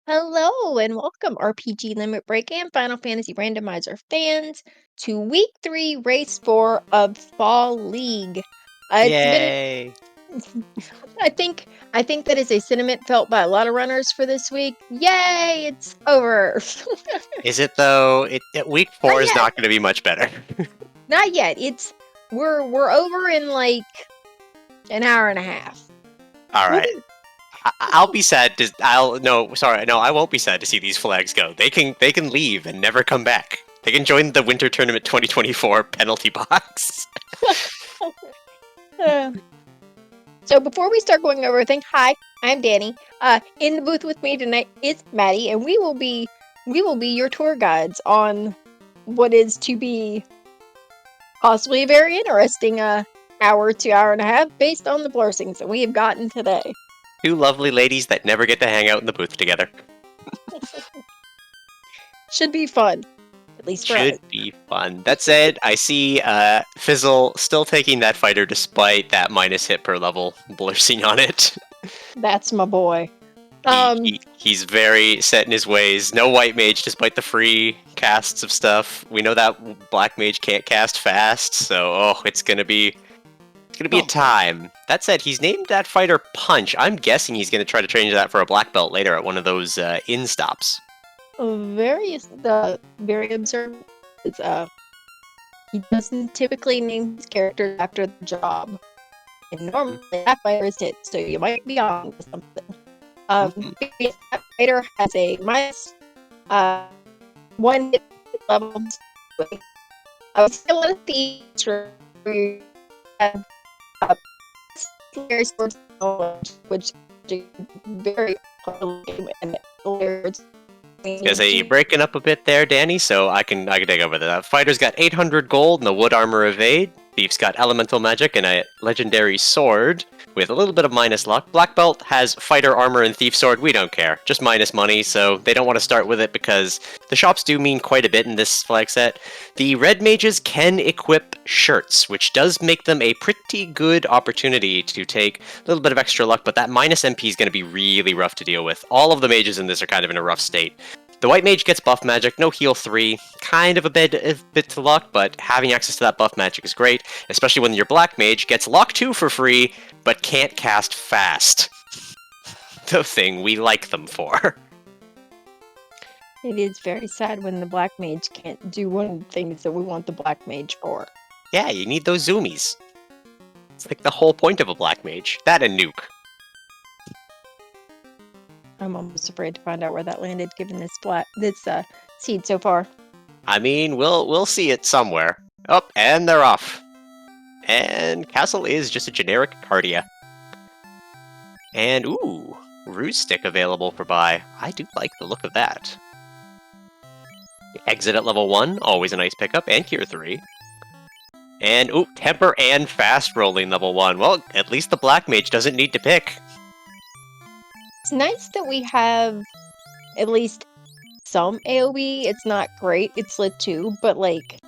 Hello and welcome, RPG Limit Break and Final Fantasy Randomizer fans, to Week 3, Race 4 of Fall League. It's been, Yay! I think that is a sentiment felt by a lot of runners for this week. Yay, it's over. Is it though? Week Not 4 is yet, not going to be much better. not yet. We're over in like an hour and a half. All We'll right. be- I'll be sad to. I won't be sad to see these flags go. They can leave and never come back. They can join the Winter Tournament 2024 penalty box. Uh, So before we start going over everything, hi, I'm Danny. In the booth with me tonight is Maddie, and we will be your tour guides on what is to be possibly a very interesting hour to hour and a half based on the blessings that we have gotten today. Two lovely ladies that never get to hang out in the booth together. Should be fun, at least for us. Should be fun. That said, I see Fizzle still taking that fighter despite that minus hit per level blessing on it. That's my boy. He's very set in his ways. No white mage despite the free casts of stuff. We know that black mage can't cast fast, so it's gonna be a time. That said, he's named that fighter Punch. I'm guessing he's gonna try to change that for a black belt later at one of those in stops. Very observant. Is, he doesn't typically name his characters after the job. And normally that fighter is hit, so you might be on to something. That fighter has a minus 1 hit level. I would say a lot of thieves where you have legendary swords knowledge, which is very poorly and Because you're breaking up a bit there, Danny, so I can take over that. Fighter's got 800 gold and the wood armor evade. Thief's got elemental magic and a legendary sword with a little bit of minus luck. Black belt has fighter armor and thief sword. We don't care, just minus money, so they don't want to start with it because the shops do mean quite a bit in this flag set. The red mages can equip shirts, which does make them a pretty good opportunity to take a little bit of extra luck, but that minus MP is going to be really rough to deal with. All of the mages in this are kind of in a rough state. The white mage gets buff magic, no heal 3, kind of a bit to luck, but having access to that buff magic is great, especially when your black mage gets luck 2 for free, but can't cast fast. The thing we like them for. It is very sad when the black mage can't do one of the things that we want the black mage for. Yeah, you need those zoomies. It's like the whole point of a black mage. That and nuke. I'm almost afraid to find out where that landed, given this seed so far. I mean, we'll see it somewhere. Oh, and they're off. And Castle is just a generic Cardia. And ooh, Ruse Stick available for buy. I do like the look of that. Exit at level 1, always a nice pickup, and Cure 3. And ooh, Temper and Fast Rolling level 1. Well, at least the Black Mage doesn't need to pick. It's nice that we have at least some AoE. It's not great, it's lit 2, but like,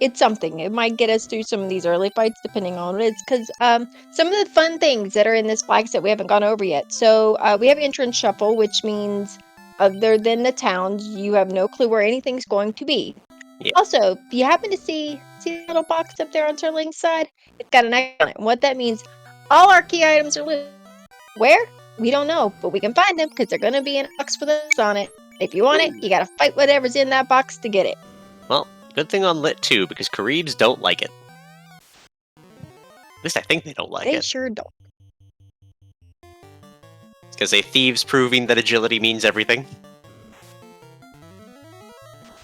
it's something. It might get us through some of these early fights, depending on what it is, because some of the fun things that are in this flag set we haven't gone over yet. So we have Entrance Shuffle, which means other than the towns, you have no clue where anything's going to be. Yeah. Also, if you happen to see the little box up there on Sterling's side, it's got an X on it. And what that means, all our key items are lit. Where? We don't know, but we can find them because they're going to be in a box with us on it. If you want it, you got to fight whatever's in that box to get it. Well, good thing on Lit 2, because Caribs don't like it. At least I think they don't like it. They sure don't. It's because a thieves proving that agility means everything.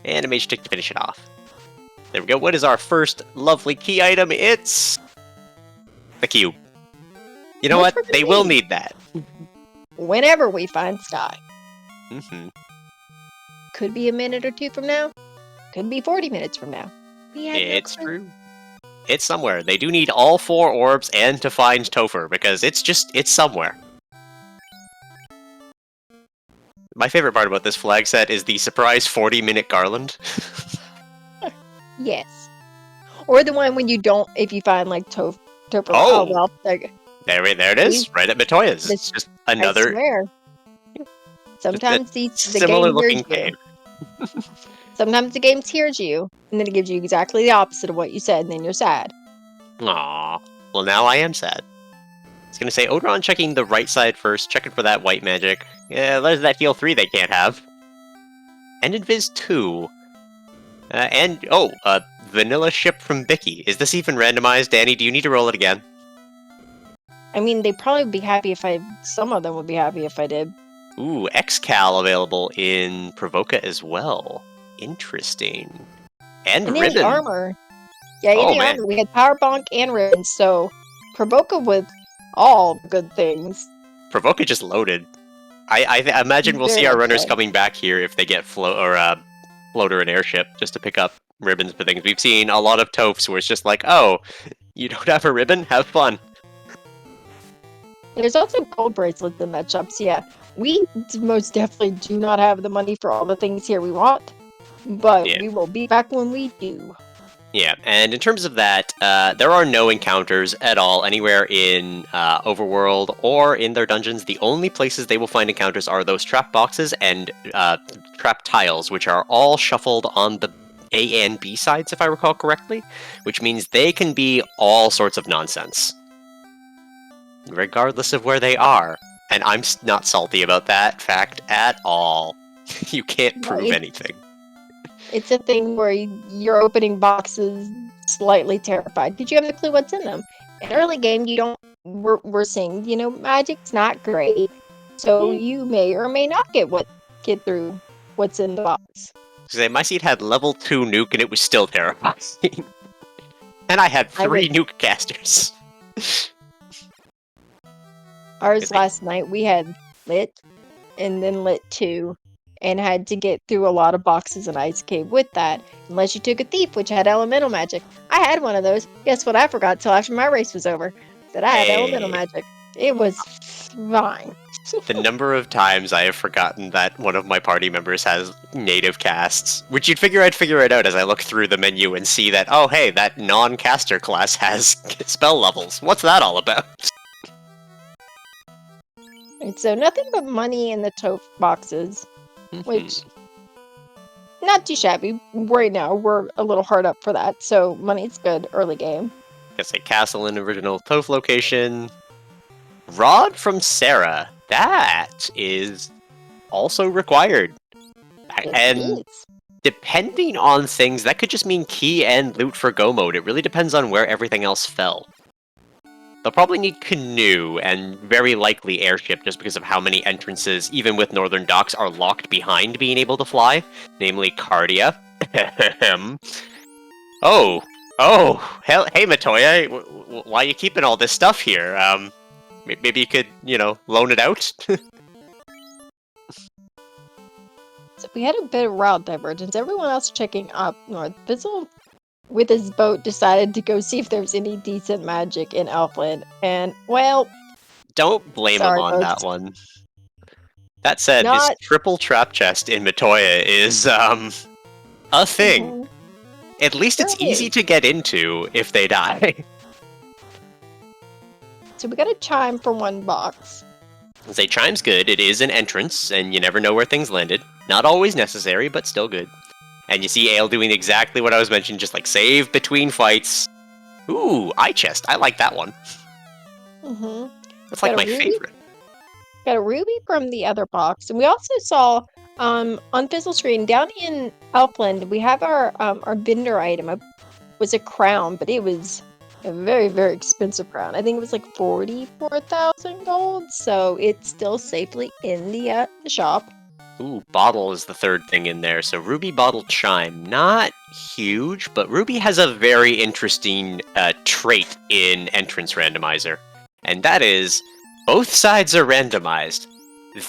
And a mage stick to finish it off. There we go. What is our first lovely key item? It's the cube. You know what? They will need that. Whenever we find Sky. Mm-hmm. Could be a minute or two from now. Could be 40 minutes from now. It's true. It's somewhere. They do need all 4 orbs and to find Topher, because it's somewhere. My favorite part about this flag set is the surprise 40-minute garland. Yes. Or the one when you don't, if you find like Topher. Oh, well, there it is, right at Matoya's. It's just another. I swear. Sometimes the Similar game hears looking you. cave. Sometimes the game hears you, and then it gives you exactly the opposite of what you said, and then you're sad. Aww. Well, now I am sad. It's gonna say Odoron checking the right side first, checking for that white magic. Yeah, there's that heal 3 they can't have. And Invis 2. Vanilla ship from Vicky. Is this even randomized? Danny, do you need to roll it again? I mean, they'd probably be happy if some of them would be happy if I did. Ooh, X-Cal available in Provoca as well. Interesting. And And Ribbon. the armor. Yeah, Oh, the man. armor. We had Power Bonk and Ribbon, so Provoca with all good things. Provoca just loaded. I imagine we'll Very see our much runners so. coming back here if they get floater and airship just to pick up ribbons for things. We've seen a lot of Tophs where it's just like, oh, you don't have a ribbon? Have fun. There's also gold bracelets in that shop, so yeah. We most definitely do not have the money for all the things here we want, but Yeah. we will be back when we do. Yeah, and in terms of that, there are no encounters at all anywhere in Overworld or in their dungeons. The only places they will find encounters are those trap boxes and trap tiles, which are all shuffled on the A and B sides, if I recall correctly, which means they can be all sorts of nonsense, regardless of where they are. And I'm not salty about that fact at all. You can't prove anything. It's a thing where you're opening boxes slightly terrified. Did you have a clue what's in them? In early game, you don't. We're seeing, magic's not great, so you may or may not get through what's in the box. My seed had level 2 nuke and it was still terrifying. And I had 3 nuke casters. Ours last night, we had lit and then lit 2. And had to get through a lot of boxes in Ice Cave with that, unless you took a thief, which had elemental magic. I had one of those. Guess what I forgot till after my race was over? That I had elemental magic. It was fine. The number of times I have forgotten that one of my party members has native casts, which you'd figure I'd figure it out as I look through the menu and see that, oh hey, that non-caster class has spell levels. What's that all about? And so nothing but money in the Toph boxes. Which, not too shabby. Right now, we're a little hard up for that, so money's good early game. Guess a castle in original Toph location. Rod from Sarah. That is also required. And depending on things, that could just mean key and loot for go mode. It really depends on where everything else fell. They'll probably need canoe and very likely airship just because of how many entrances, even with Northern Docks, are locked behind being able to fly, namely Cardia. Hey Matoya, why are you keeping all this stuff here? Maybe you could, loan it out? So we had a bit of route divergence. Everyone else checking up north. Bizzle, with his boat, decided to go see if there's any decent magic in Elfland, and, well... Don't blame him on that one. That said, his triple trap chest in Matoya is, a thing. At least it's easy to get into if they die. So we got a chime for one box. Say chime's good, it is an entrance, and you never know where things landed. Not always necessary, but still good. And you see Ale doing exactly what I was mentioning, just like save between fights. Ooh, eye chest. I like that one. That's like my favorite. Got a ruby from the other box. And we also saw on Fizzle Screen down in Elfland, we have our vendor item. It was a crown, but it was a very, very expensive crown. I think it was like 44,000 gold. So it's still safely in the shop. Ooh, bottle is the third thing in there. So Ruby Bottle Chime. Not huge, but Ruby has a very interesting trait in Entrance Randomizer. And that is, both sides are randomized.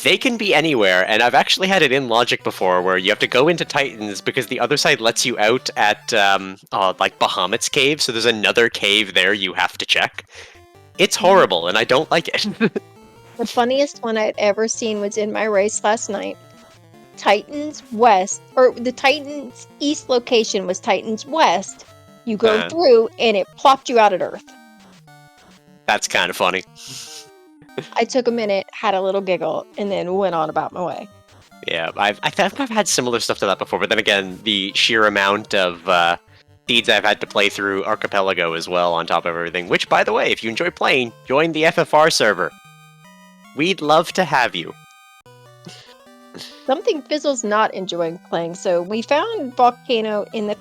They can be anywhere, and I've actually had it in Logic before where you have to go into Titans because the other side lets you out at, like Bahamut's cave, so there's another cave there you have to check. It's horrible, and I don't like it. The funniest one I'd ever seen was in my race last night. Titans West, or the Titans East location was Titans West. You go through, and it plopped you out at Earth. That's kind of funny. I took a minute, had a little giggle, and then went on about my way. Yeah, I think I've had similar stuff to that before, but then again, the sheer amount of seeds I've had to play through Archipelago as well, on top of everything. Which, by the way, if you enjoy playing, join the FFR server. We'd love to have you. Something Fizzle's not enjoying playing. So we found Volcano in the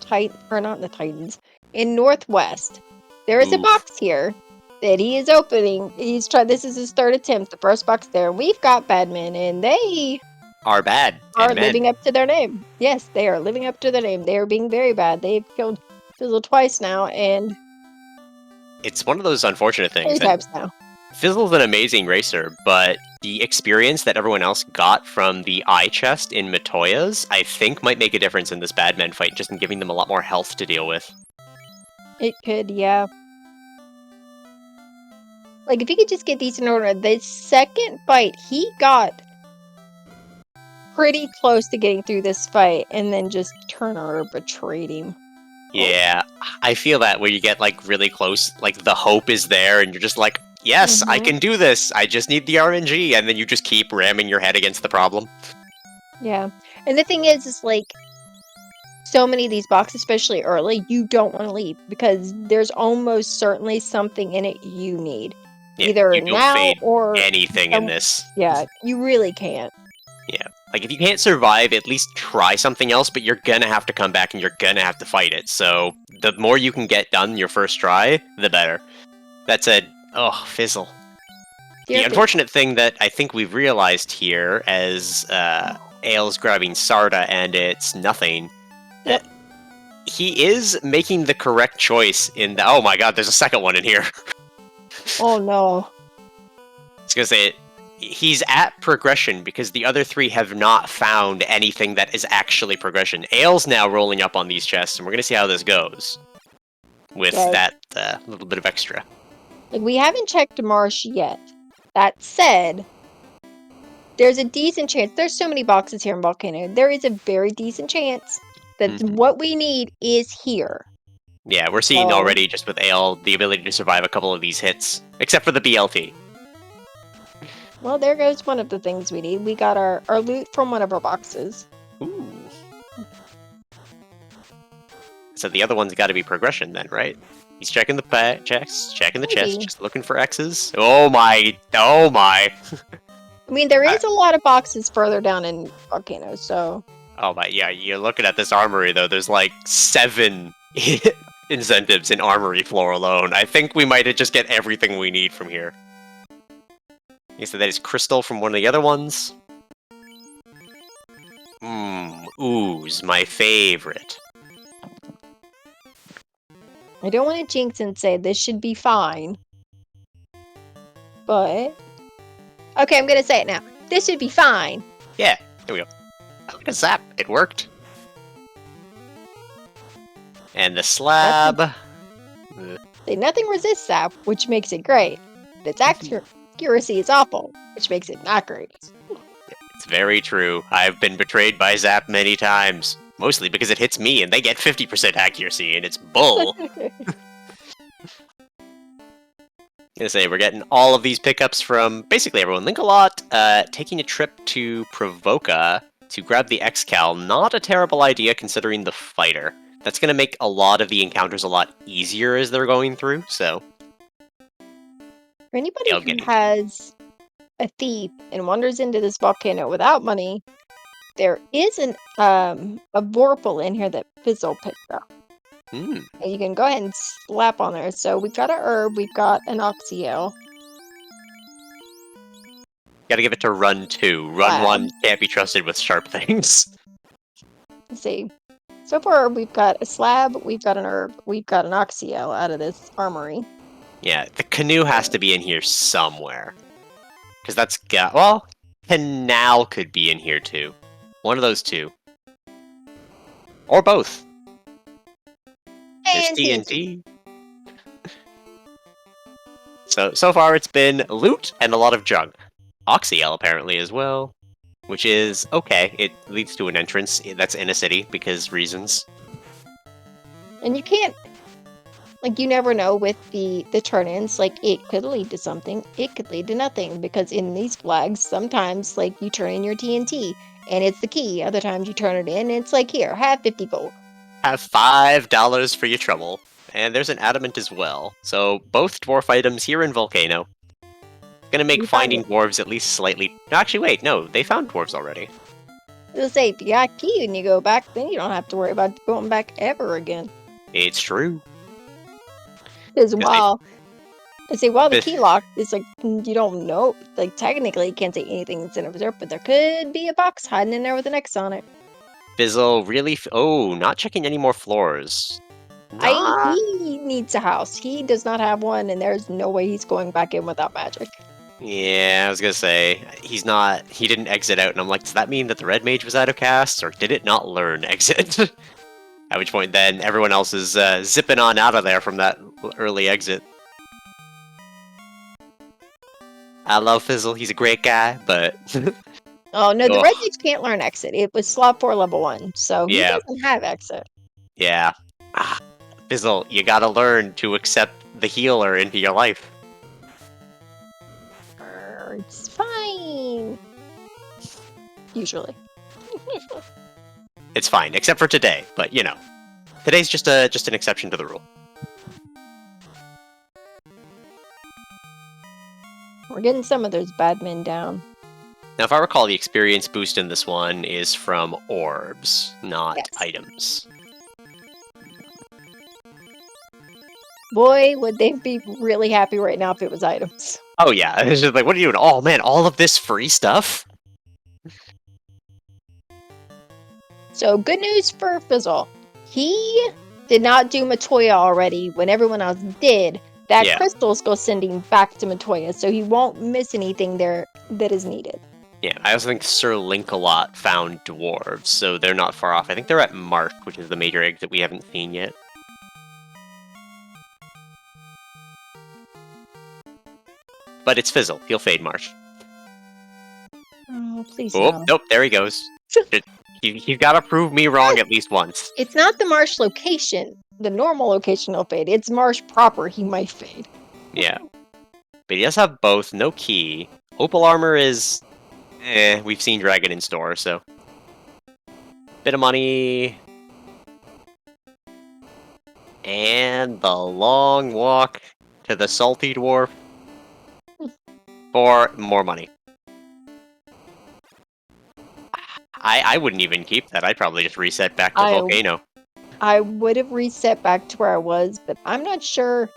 not in the Titans, in Northwest. There is a Oof. box here that he is opening. He's tried. This is his third attempt. The first box there. We've got Badman, and they Are bad. are And men. living up to their name. Yes, they are living up to their name. They are being very bad. They've killed Fizzle twice now, and It's one of those unfortunate things. three times now. Fizzle's an amazing racer, but the experience that everyone else got from the eye chest in Matoya's, I think might make a difference in this Badman fight, just in giving them a lot more health to deal with. It could, yeah. Like, if he could just get these in order, the second fight, he got pretty close to getting through this fight, and then just Turner betrayed him. Yeah, I feel that where you get, like, really close, like, the hope is there, and you're just like, yes, I can do this, I just need the RNG, and then you just keep ramming your head against the problem. Yeah. And the thing is like, so many of these boxes, especially early, you don't want to leave, because there's almost certainly something in it you need. Yeah, Either you don't now fade or... anything in this. Yeah, you really can't. Yeah. Like, if you can't survive, at least try something else, but you're gonna have to come back and you're gonna have to fight it. So, the more you can get done your first try, the better. That said, oh, Fizzle. The unfortunate thing that I think we've realized here, as Ale's grabbing Sarda and it's nothing, Yep. he is making the correct choice in the... Oh my god, there's a second one in here. Oh no. I was gonna say, he's at progression because the other three have not found anything that is actually progression. Ale's now rolling up on these chests, and we're gonna see how this goes with that little bit of extra. Like, we haven't checked Marsh yet. That said, there's a decent chance. There's so many boxes here in Volcano. There is a very decent chance that what we need is here. Yeah, we're seeing already, just with Ale, the ability to survive a couple of these hits. Except for the BLT. Well, there goes one of the things we need. We got our loot from one of our boxes. Ooh. So the other one's got to be progression then, right? He's checking the checks, checking the chest, just looking for X's. Oh my, oh my. I mean, there is a lot of boxes further down in Volcano, so... Oh my, yeah, you're looking at this armory though, there's like 7 incentives in armory floor alone. I think we might just get everything we need from here. Okay, so that is crystal from one of the other ones. Ooze, my favorite. I don't want to jinx and say this should be fine. But... Okay, I'm gonna say it now. This should be fine. Yeah, here we go. Look at Zap, it worked. And the slab. Nothing resists Zap, which makes it great. But its accuracy is awful, which makes it not great. It's very true. I've been betrayed by Zap many times. Mostly because it hits me and they get 50% accuracy, and it's bull. Gonna say, we're getting all of these pickups from basically everyone. Linkalot, taking a trip to Provoca to grab the X-Cal. Not a terrible idea considering the fighter. That's gonna make a lot of the encounters a lot easier as they're going through, so... For anybody who has a thief and wanders into this volcano without money, there is a Vorpal in here that Fizzle picked up. And you can go ahead and slap on there. So we've got a herb, we've got an Oxyel. Gotta give it to Run 2. Run 1 can't be trusted with sharp things. Let's see. So far, we've got a slab, we've got an herb, we've got an Oxyel out of this armory. Yeah, the canoe has to be in here somewhere. Because that's got... Well, Canal could be in here too. One of those two. Or both. There's TNT. So far it's been loot and a lot of junk. Oxyel apparently as well. Which is okay. It leads to an entrance that's in a city because reasons. And you can't... Like, you never know with the turn-ins, like, it could lead to something, it could lead to nothing, because in these flags, sometimes, like, you turn in your TNT, and it's the key, other times you turn it in, and it's like, here, have 50 gold. Have $5 for your trouble. And there's an adamant as well. So both dwarf items here in Volcano. Gonna make You found finding it. dwarves at least slightly... Actually, wait, no, they found dwarves already. It'll say, if you got a key and you go back, then you don't have to worry about going back ever again. It's true. Because while the But- key lock is like, you don't know, like, technically you can't say anything that's in observed, but there could be a box hiding in there with an X on it. Bizzle really... Oh, not checking any more floors. Nah. He needs a house. He does not have one, and there's no way he's going back in without magic. Yeah, I was gonna say, he didn't exit out, and I'm like, does that mean that the red mage was out of cast, or did it not learn exit? At which point then, everyone else is zipping on out of there from that early exit. I love Fizzle, he's a great guy, but... Oh, no, the Ugh. red mage can't learn exit. It was slot 4 level 1, so he Yeah. doesn't have exit. Yeah. Fizzle, you gotta learn to accept the healer into your life. It's fine. Usually. It's fine, except for today, but you know. Today's just an exception to the rule. We're getting some of those bad men down. Now, if I recall, the experience boost in this one is from orbs, not Yes. items. Boy, would they be really happy right now if it was items. Oh yeah, it's just like, what are you doing? Oh man, all of this free stuff? So, good news for Fizzle. He did not do Matoya already when everyone else did. That Yeah. crystal's go sending back to Matoya, so he won't miss anything there that is needed. Yeah, I also think Sir Linkalot found dwarves, so they're not far off. I think they're at Mark, which is the major exit we haven't seen yet. But it's Fizzle. He'll fade Marsh. Oh, please Oh, no. nope, there he goes. He's got to prove me wrong at least once. It's not the marsh location. The normal location he'll fade. It's marsh proper he might fade. Yeah. But he does have both, no key. Opal armor is... we've seen Dragon in store, so... Bit of money... And the long walk to the Salty Dwarf for more money. I wouldn't even keep that. I'd probably just reset back to Volcano. I would have reset back to where I was, but I'm not sure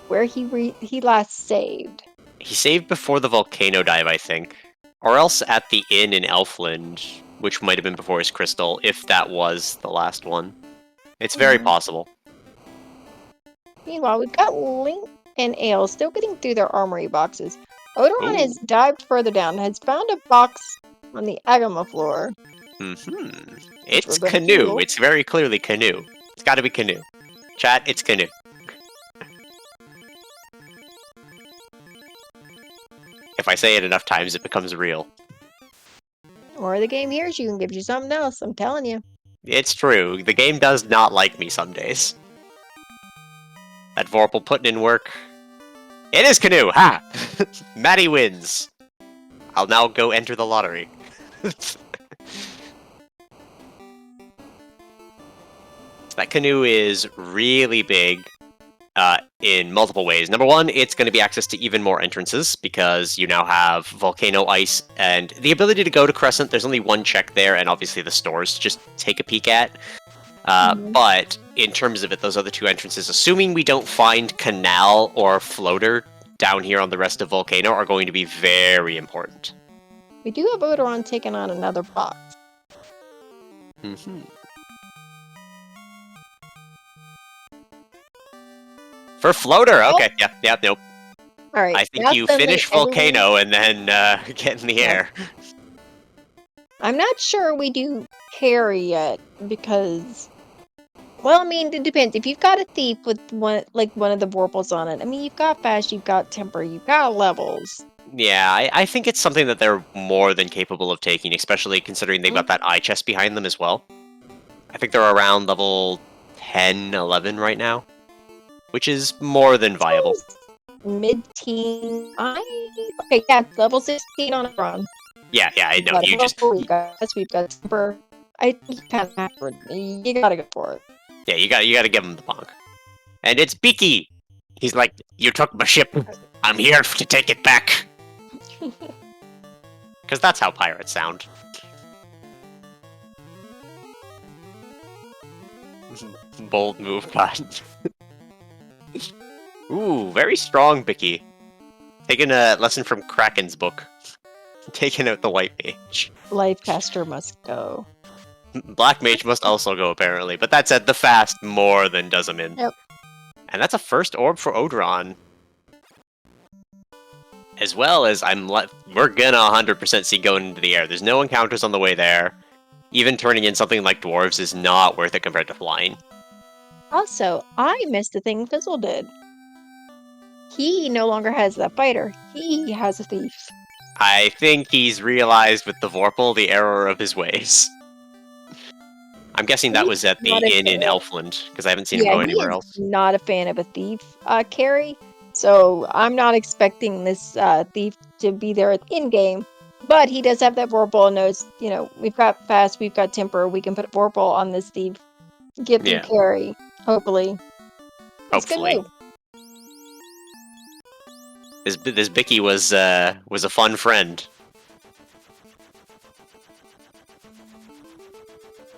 where he last saved. He saved before the Volcano dive, I think. Or else at the inn in Elfland, which might have been before his crystal, if that was the last one. It's very possible. Meanwhile, we've got Link and Ale still getting through their armory boxes. Odoron Ooh. has dived further down, has found a box on the Agama floor. It's we're gonna Canoe. heal. It's very clearly Canoe. It's gotta be Canoe. Chat, it's Canoe. If I say it enough times, it becomes real. Or the game hears you and gives you something else, I'm telling you. It's true. The game does not like me some days. That Vorpal putting in work. It is Canoe! Ha! Maddie wins. I'll now go enter the lottery. That Canoe is really big in multiple ways. Number one, it's going to be access to even more entrances because you now have Volcano Ice and the ability to go to Crescent. There's only one check there, and obviously the stores to just take a peek at. But in terms of it, those other two entrances, assuming we don't find Canal or Floater down here on the rest of Volcano, are going to be very important. We do have Odoron taking on another box. For Floater, okay, yeah, nope. Alright. I think you finish Volcano and then get in the air. I'm not sure we do carry yet because, well, I mean, it depends. If you've got a thief with one of the Vorpals on it, I mean, you've got fast, you've got temper, you've got levels. Yeah, I think it's something that they're more than capable of taking, especially considering they've got that eye chest behind them as well. I think they're around level 10, 11 right now. which is more than viable. Mid-teen. Okay, yeah, level 16 on a run. Yeah, I know. We've got Timber. I think you kind of have to. You gotta go for it. Yeah, you gotta give him the bonk. And it's Beaky! He's like, you took my ship. I'm here to take it back. Because that's how pirates sound. Bold move, bud. Ooh, very strong, Bicky. Taking a lesson from Kraken's book. Taking out the white mage. Lifecaster must go. Black mage must also go, apparently. But that said, the fast more than does him in. Yep. And that's a first orb for Odoron. As well as we're gonna 100% see going into the air. There's no encounters on the way there. Even turning in something like dwarves is not worth it compared to flying. Also, I missed the thing Fizzle did. He no longer has that fighter. He has a thief. I think he's realized with the Vorpal the error of his ways. I'm guessing that was at the inn in Elfland, because I haven't seen him go anywhere else. Not a fan of a thief carry, so I'm not expecting this thief to be there in-game. But he does have that Vorpal and knows, we've got fast, we've got temper, we can put a Vorpal on this thief, get them carry, hopefully. Hopefully. This Bicky was a fun friend.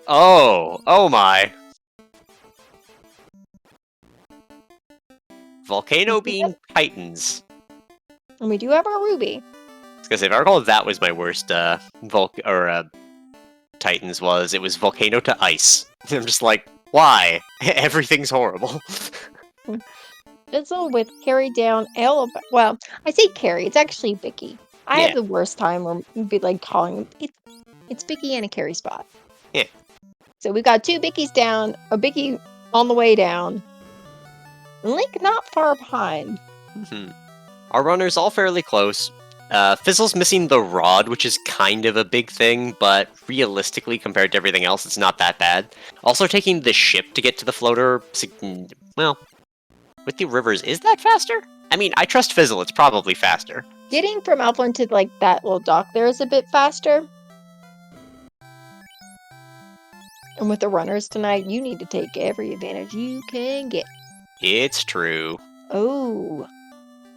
Oh my. Volcano Beam Titans. And we do have our Ruby. I was gonna say, if I recall, that was my worst Titans was. It was Volcano to Ice. I'm just like, why? Everything's horrible. Fizzle with carry down L. Well, I say carry. It's actually Bicky. I have the worst time where be like calling it's Bicky and a carry spot. Yeah. So we've got two Bickies down, a Bicky on the way down. Link not far behind. Mm-hmm. Our runners all fairly close. Fizzle's missing the rod, which is kind of a big thing, but realistically, compared to everything else, it's not that bad. Also, taking the ship to get to the floater, well, with the rivers, is that faster? I mean, I trust Fizzle, it's probably faster. Getting from Elfland to, that little dock there is a bit faster. And with the runners tonight, you need to take every advantage you can get. It's true. Oh,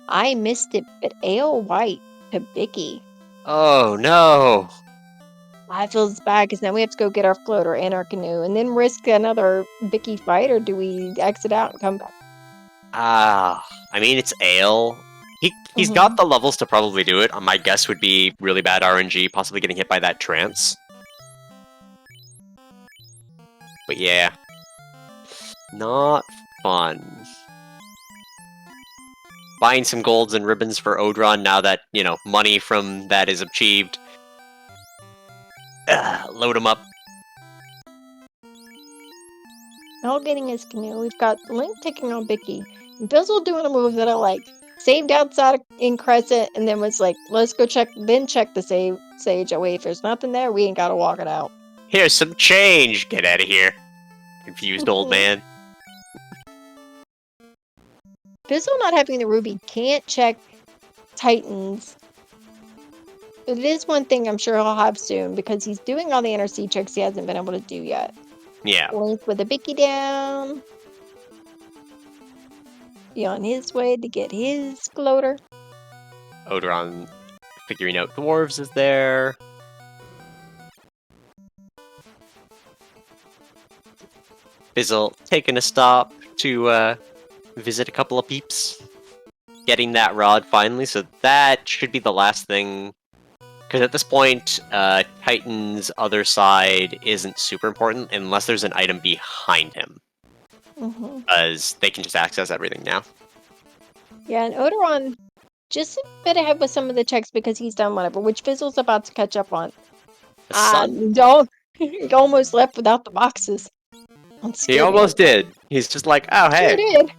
I missed it, but Ale White to Bicky. Oh, no. I feel bad because now we have to go get our floater and our canoe and then risk another Bicky fight, or do we exit out and come back? I mean, it's Ale. He's got the levels to probably do it. My guess would be really bad RNG, possibly getting hit by that trance. But yeah. Not fun. Buying some golds and ribbons for Odoron now that, money from that is achieved. Load him up. All getting his canoe. We've got Link taking on Bicky. Bizzle doing a move that I like. Saved outside in Crescent and then was like, let's go check the sage. Oh, wait, if there's nothing there, we ain't gotta walk it out. Here's some change. Get out of here. Confused old man. Bizzle not having the ruby can't check Titans. But it is one thing I'm sure he'll have soon because he's doing all the inner sea checks he hasn't been able to do yet. Yeah. Link with a Bicky down. Be on his way to get his floater. Odoron figuring out dwarves is there. Bizzle taking a stop to visit a couple of peeps. Getting that rod finally, so that should be the last thing. Because at this point, Titan's other side isn't super important unless there's an item behind him. Because they can just access everything now. Yeah, and Odoron just a bit ahead with some of the checks because he's done whatever, which Fizzle's about to catch up on. He almost left without the boxes. He almost did. He's just like, oh, hey. Sure did.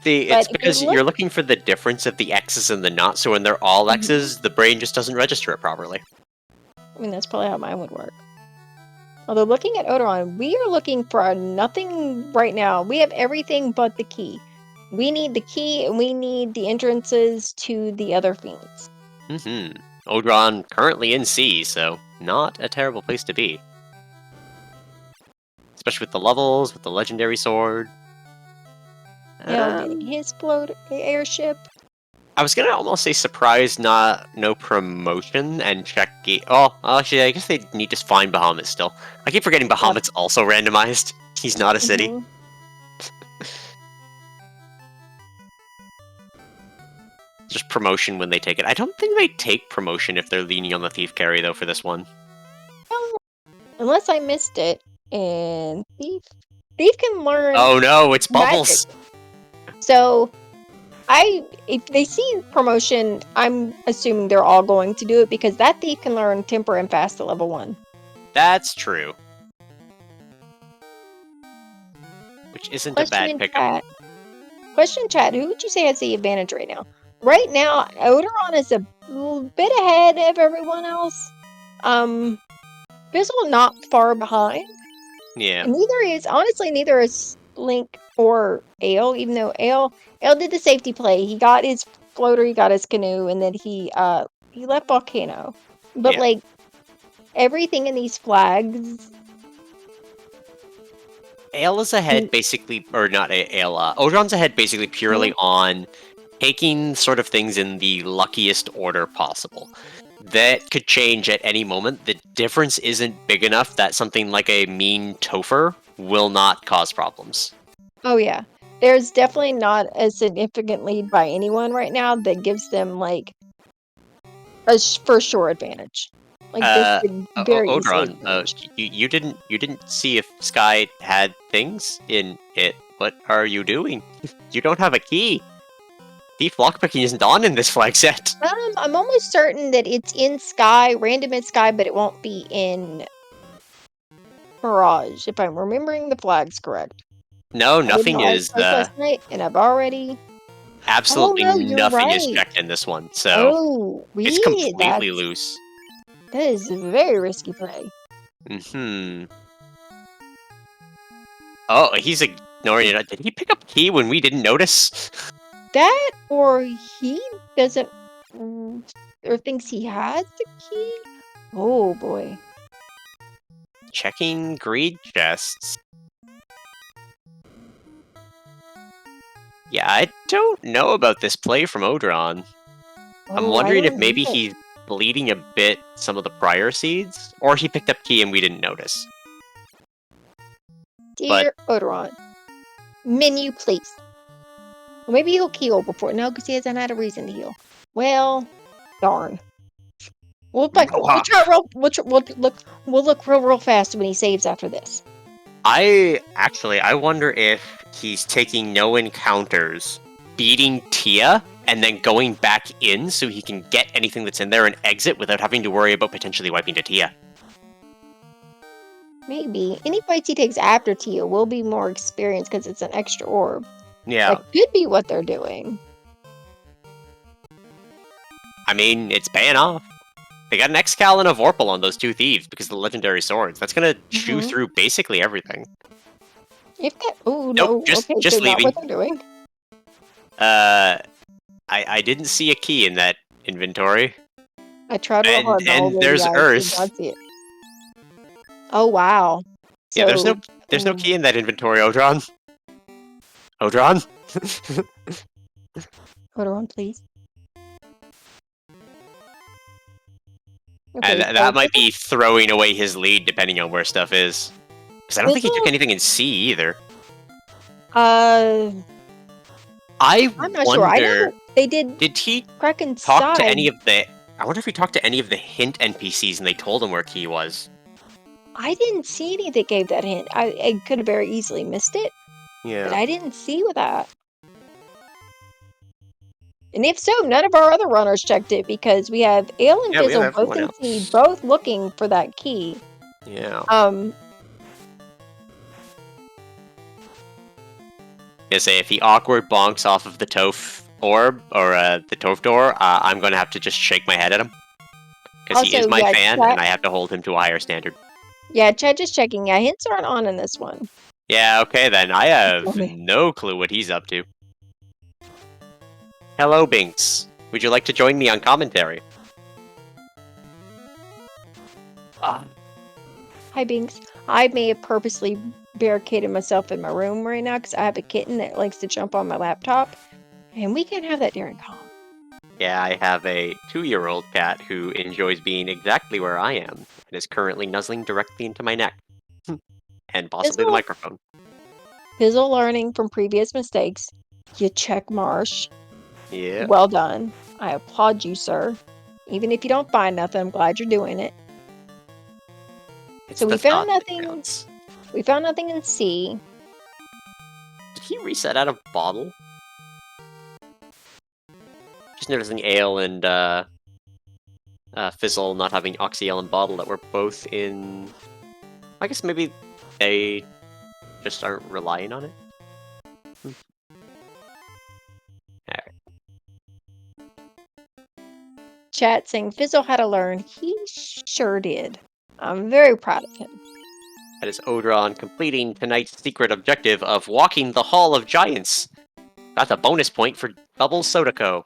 See, it's because you're looking for the difference of the X's and the not, so when they're all X's, the brain just doesn't register it properly. I mean, that's probably how mine would work. Although, looking at Odoron, we are looking for nothing right now. We have everything but the key. We need the key, and we need the entrances to the other fiends. Odron currently in C, so not a terrible place to be. Especially with the levels, with the legendary sword. Getting his airship. I was gonna almost say surprise, no promotion, and check gate. Oh, actually, I guess they need to find Bahamut still. I keep forgetting Bahamut's also randomized. He's not a city. Just promotion when they take it. I don't think they take promotion if they're leaning on the thief carry though for this one. Well, unless I missed it, and thief can learn. Oh no, it's Bubbles. Magic. So, if they see promotion, I'm assuming they're all going to do it because that thief can learn temper and fast at level 1. That's true. Which isn't a bad pickup. Question in chat, who would you say has the advantage right now? Right now, Odoron is a bit ahead of everyone else. Fizzle not far behind. Yeah. And neither is Link or Ale, even though Ale did the safety play. He got his floater, he got his canoe, and then he left Volcano. But like everything in these flags, Ale is ahead basically, or not Ale. Odron's ahead basically purely on taking sort of things in the luckiest order possible. That could change at any moment. The difference isn't big enough that something like a mean Topher will not cause problems. Oh yeah. There's definitely not a significant lead by anyone right now that gives them like a for sure advantage. Like this could very Odron, you didn't see if Sky had things in it. What are you doing? You don't have a key. Thief lockpicking isn't on in this flag set. I'm almost certain that it's in Sky, random in Sky, but it won't be in Mirage, if I'm remembering the flags correct. No, nothing is. Last night, and I've already absolutely nothing is checked in this one, so it's completely loose. That is a very risky play. Oh, he's ignoring it. Did he pick up key when we didn't notice? That, or he doesn't, or thinks he has the key? Oh boy. Checking greed chests. Yeah, I don't know about this play from Odron. I'm wondering if maybe he's bleeding a bit some of the prior seeds, or he picked up key and we didn't notice. Dear Odron, menu please. Well, maybe he'll heal before. No, because he hasn't had a reason to heal. Well, darn. We'll look real fast when he saves after this. I wonder if he's taking no encounters, beating Tia, and then going back in so he can get anything that's in there and exit without having to worry about potentially wiping to Tia. Maybe. Any fights he takes after Tia will be more experienced because it's an extra orb. Yeah. That could be what they're doing. I mean, it's paying off. They got an Excal and a Vorpal on those two thieves because of the legendary swords. That's gonna chew through basically everything. If that... Oh, nope, no. just leaving. Not what they're doing. I didn't see a key in that inventory. I tried real hard. And there's Earth. Oh, wow. So, yeah, there's no key in that inventory, Odron. Odron? Odron, please. Okay, and that might be throwing away his lead, depending on where stuff is. Because I don't think he took anything in C either. I'm not sure. I know they did. Did he Kraken's talk to any of the? I wonder if he talked to any of the hint NPCs and they told him where Key was. I didn't see any that gave that hint. I could have very easily missed it. Yeah. But I didn't see with that. And if so, none of our other runners checked it because we have Ale and Fizzle both in C, both looking for that key. Yeah. I say if he awkward bonks off of the Toph orb or the Toph door, I'm gonna have to just shake my head at him because he is my fan, and I have to hold him to a higher standard. Yeah, Chad, just checking. Yeah, hints aren't on in this one. Yeah, okay then. I have no clue what he's up to. Hello, Binks. Would you like to join me on commentary? Hi, Binks. I may have purposely barricaded myself in my room right now because I have a kitten that likes to jump on my laptop, and we can't have that during comm. Yeah, I have a 2-year-old cat who enjoys being exactly where I am and is currently nuzzling directly into my neck. And possibly the microphone. Fizzle learning from previous mistakes. You check Marsh. Yeah. Well done. I applaud you, sir. Even if you don't find nothing, I'm glad you're doing it. It's So the we found thought that nothing. counts. We found nothing in C. Did he reset out of bottle? Just noticing Ale and Fizzle not having Oxyel and bottle that were both in. I guess maybe they just aren't relying on it. Alright. Chat saying Fizzle had to learn. He sure did. I'm very proud of him. That is Odron completing tonight's secret objective of walking the Hall of Giants. That's a bonus point for Bubbles Soda Co.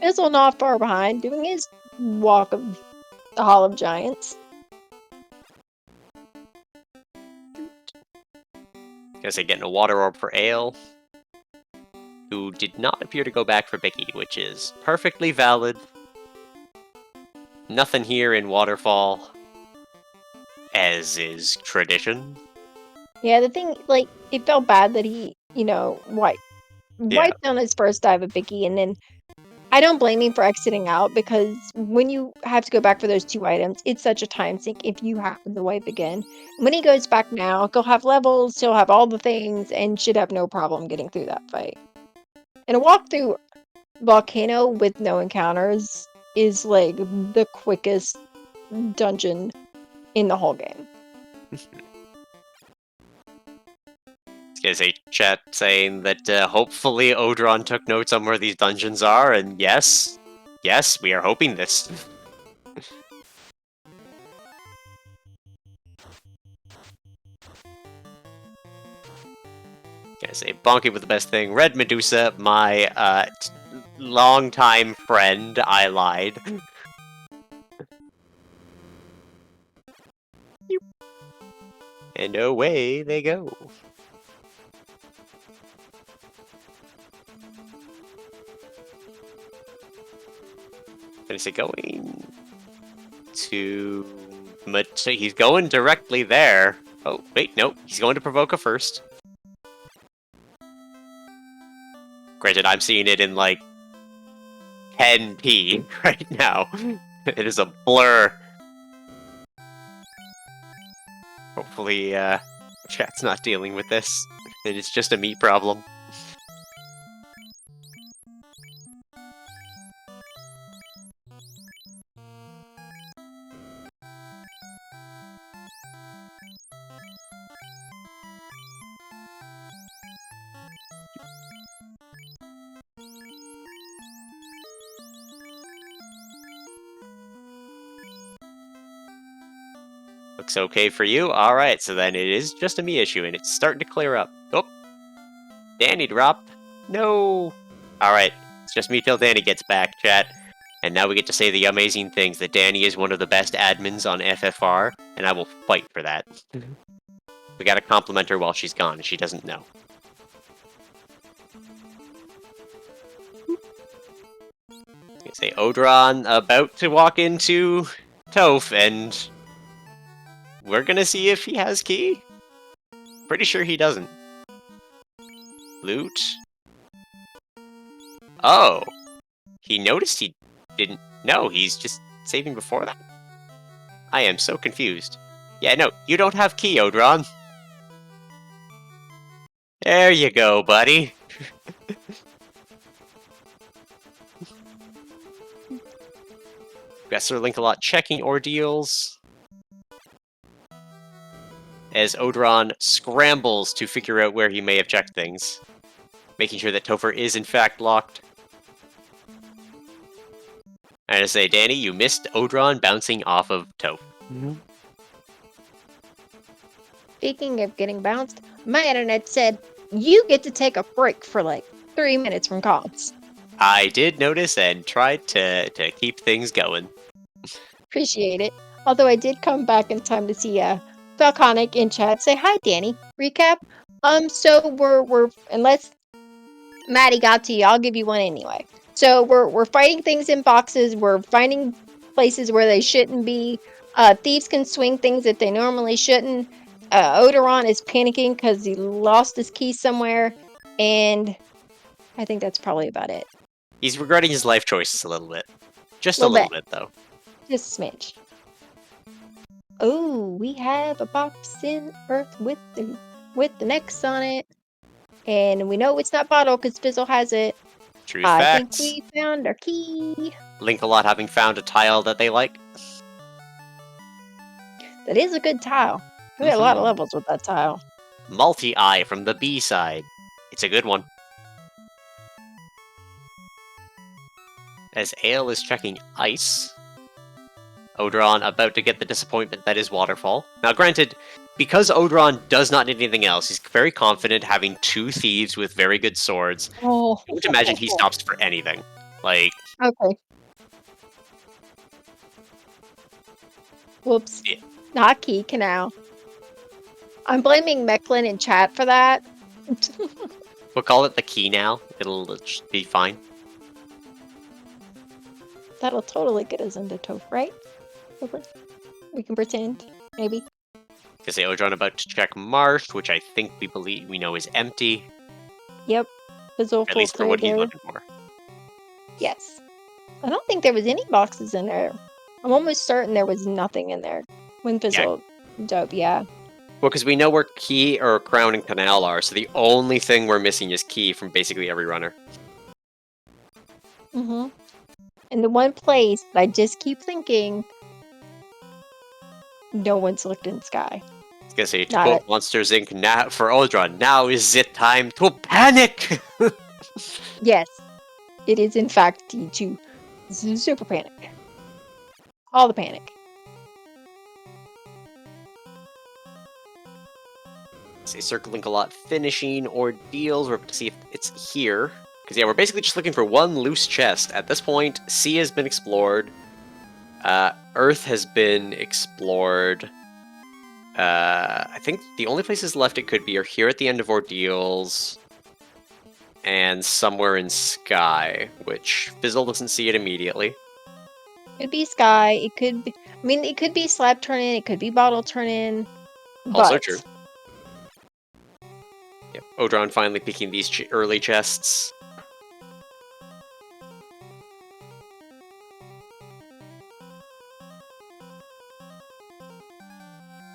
Fizzle not far behind, doing his walk of the Hall of Giants. Guess they're getting a water orb for Ale, who did not appear to go back for Bicky, which is perfectly valid. Nothing here in Waterfall, as is tradition. Yeah, the thing, like, it felt bad that he, wiped on his first dive of Bicky, and then I don't blame him for exiting out because when you have to go back for those 2 items, it's such a time sink if you happen to wipe again. When he goes back now, he'll have levels, he'll have all the things, and should have no problem getting through that fight. And a walk through Volcano with no encounters is like the quickest dungeon in the whole game. There's a chat saying that hopefully Odron took notes on where these dungeons are, and yes, we are hoping this. Gonna say Bonky with the best thing. Red Medusa, my longtime friend. I lied. And away they go. Gonna say going to... He's going directly there. Oh, wait, no. He's going to Provoca first. Granted, I'm seeing it in, like, 10p right now. It is a blur. Hopefully, chat's not dealing with this. It is just a me problem. Looks okay for you? Alright, so then it is just a me issue, and it's starting to clear up. Oh! Danny dropped. No! Alright, it's just me till Danny gets back, chat. And now we get to say the amazing things that Danny is one of the best admins on FFR, and I will fight for that. We gotta compliment her while she's gone, and she doesn't know. Say Odron about to walk into Toph, and we're gonna see if he has key. Pretty sure he doesn't. Loot. Oh. He noticed he didn't. No, he's just saving before that. I am so confused. Yeah, no, you don't have key, Odron. There you go, buddy. Got Sir Link-a-Lot checking ordeals. As Odron scrambles to figure out where he may have checked things. Making sure that Topher is in fact locked. I'm gonna say, Danny, you missed Odron bouncing off of Toph. Speaking of getting bounced, my internet said you get to take a break for like 3 minutes from comms. I did notice and tried to keep things going. Appreciate it. Although I did come back in time to see Falconic in chat say hi, Danny. Recap. So we're unless Maddie got to you, I'll give you one anyway. So we're fighting things in boxes. We're finding places where they shouldn't be. Thieves can swing things that they normally shouldn't. Odoron is panicking because he lost his key somewhere, and I think that's probably about it. He's regretting his life choices a little bit. Just a Little little bit. bit, though. Just a smidge. Oh, we have a box in Earth with the X on it, and we know it's not bottle because Fizzle has it. True I think facts. we found our key. Link-a-Lot having found a tile that they like. That is a good tile. We had a lot of levels with that tile. Multi-Eye from the B side. It's a good one. As Ale is checking ice, Odoron about to get the disappointment that is Waterfall. Now granted, because Odoron does not need anything else, he's very confident having 2 thieves with very good swords. Oh. I would imagine he stops for anything. Like... Okay. Whoops. Yeah. Not key canal. I'm blaming Mechlin in chat for that. We'll call it the key now. It'll just be fine. That'll totally get us into Toph, right? We can pretend, maybe. Because say Odoron about to check Marsh, which I think we know is empty. Yep. Fizzle At least for what he's looking for. Yes. I don't think there was any boxes in there. I'm almost certain there was nothing in there when Fizzle dove, yeah. Well, because we know where Key or Crown and Canal are, so the only thing we're missing is Key from basically every runner. Mm-hmm. And the one place that I just keep thinking, no one's looked in Sky. I was gonna say, to quote Monsters Inc. Now, for Odoron, now is it time to panic! Yes. It is in fact to super panic. All the panic. Say circling a lot, finishing ordeals. We're about to see if it's here. Because, yeah, we're basically just looking for one loose chest. At this point, sea has been explored. Earth has been explored. I think the only places left it could be are here at the end of ordeals. And somewhere in Sky, which Fizzle doesn't see it immediately. It'd be Sky. It could be... I mean, it could be Slab Turn-In. It could be Bottle Turn-In. Also true. Yep, Odoron finally picking these early chests.